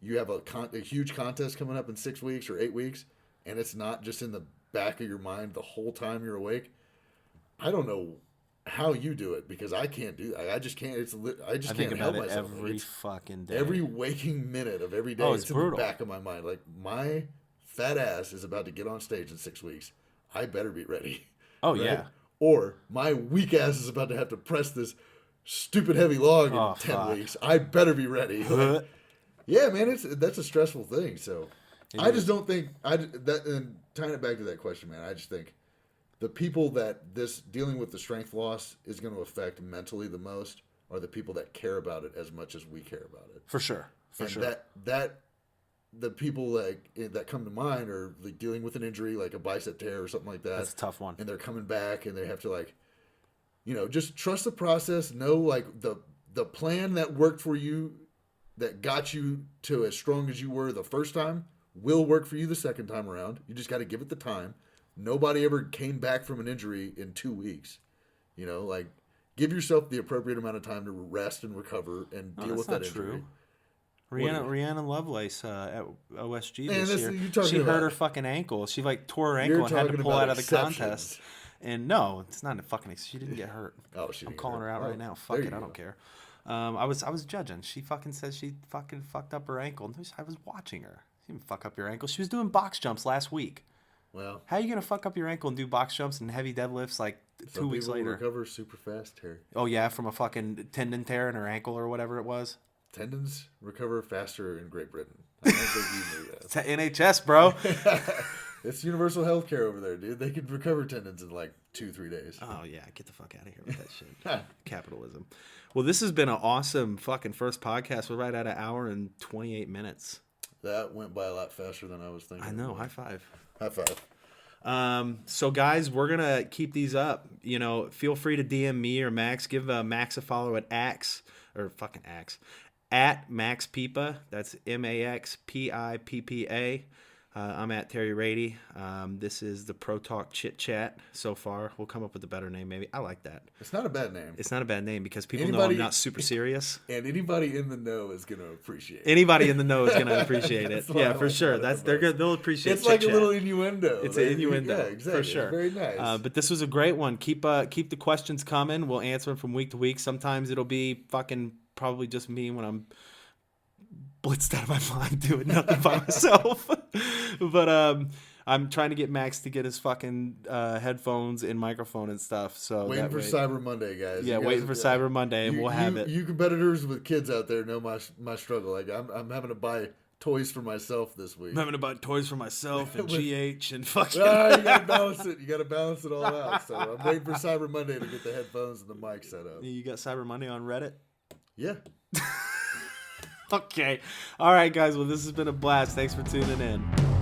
you have a huge contest coming up in 6 weeks or 8 weeks, and it's not just in the back of your mind the whole time you're awake. I don't know how you do it, because I can't do that. I just can't. I just think can't about help it myself. every fucking day. Every waking minute of every day. Oh, it's in brutal. the back of my mind. Like, my fat ass is about to get on stage in 6 weeks. I better be ready. Oh, right? yeah. Or my weak ass is about to have to press this stupid heavy log in 10 weeks. I better be ready. Like, yeah, man, that's a stressful thing. So I just don't think and tying it back to that question, man, I just think the people that dealing with the strength loss is going to affect mentally the most are the people that care about it as much as we care about it. For sure. For sure. That the people that come to mind are like dealing with an injury, like a bicep tear or something like that. That's a tough one. And they're coming back, and they have to, just trust the process. Know, like, the plan that worked for you, that got you to as strong as you were the first time, will work for you the second time around. You just got to give it the time. Nobody ever came back from an injury in 2 weeks. Give yourself the appropriate amount of time to rest and recover and deal with that injury. True. Rihanna Lovelace at OSG Man, this you're year. talking She hurt about- her fucking ankle. She tore her You're ankle and had to talking pull about out of the exceptions. contest. And no, it's not a fucking. She didn't get hurt. Oh, she I'm didn't calling get her out hurt. right now. Oh, Fuck there it, I you don't go. care. I was judging. She fucking said she fucking fucked up her ankle. I was watching her. She didn't fuck up your ankle. She was doing box jumps last week. Well, How are you gonna fuck up your ankle and do box jumps and heavy deadlifts like 2 weeks people later? recover super fast, Terry. Oh yeah, from a fucking tendon tear in her ankle or whatever it was. Tendons recover faster in Great Britain. I don't think you knew that. It's at NHS, bro. It's universal health care over there, dude. They can recover tendons in like 2-3 days. Oh yeah, get the fuck out of here with that shit. Capitalism. Well, this has been an awesome fucking first podcast. We're right at an hour and 28 minutes. That went by a lot faster than I was thinking. I know. High five. High five. So guys, we're gonna keep these up. Feel free to DM me or Max. Give Max a follow at at Max Pipa. That's MAXPIPPA. I'm at Terry Rady. This is the Protalk Chit Chat. So far, we'll come up with a better name. Maybe I like that. It's not a bad name. It's not a bad name because people know I'm not super serious. And anybody in the know is going to appreciate it. Anybody in the know is going to appreciate it. what I Yeah, like for sure. about it They're good. They'll appreciate. It's like a Chit little Chat. innuendo. It's an innuendo, Yeah, exactly. for sure. It's very nice. But this was a great one. Keep the questions coming. We'll answer them from week to week. Sometimes it'll be fucking probably just me when I'm blitzed out of my mind doing nothing by myself. But I'm trying to get Max to get his fucking headphones and microphone and stuff. So waiting for Cyber Monday, guys. Yeah, waiting for Cyber Monday, and we'll have it. You competitors with kids out there know my struggle. Like I'm having to buy toys for myself this week. I'm having to buy toys for myself and GH and fucking. You gotta balance it. You gotta balance it all out. So I'm waiting for Cyber Monday to get the headphones and the mic set up. You got Cyber Monday on Reddit? Yeah. Okay. All right, guys. Well, this has been a blast. Thanks for tuning in.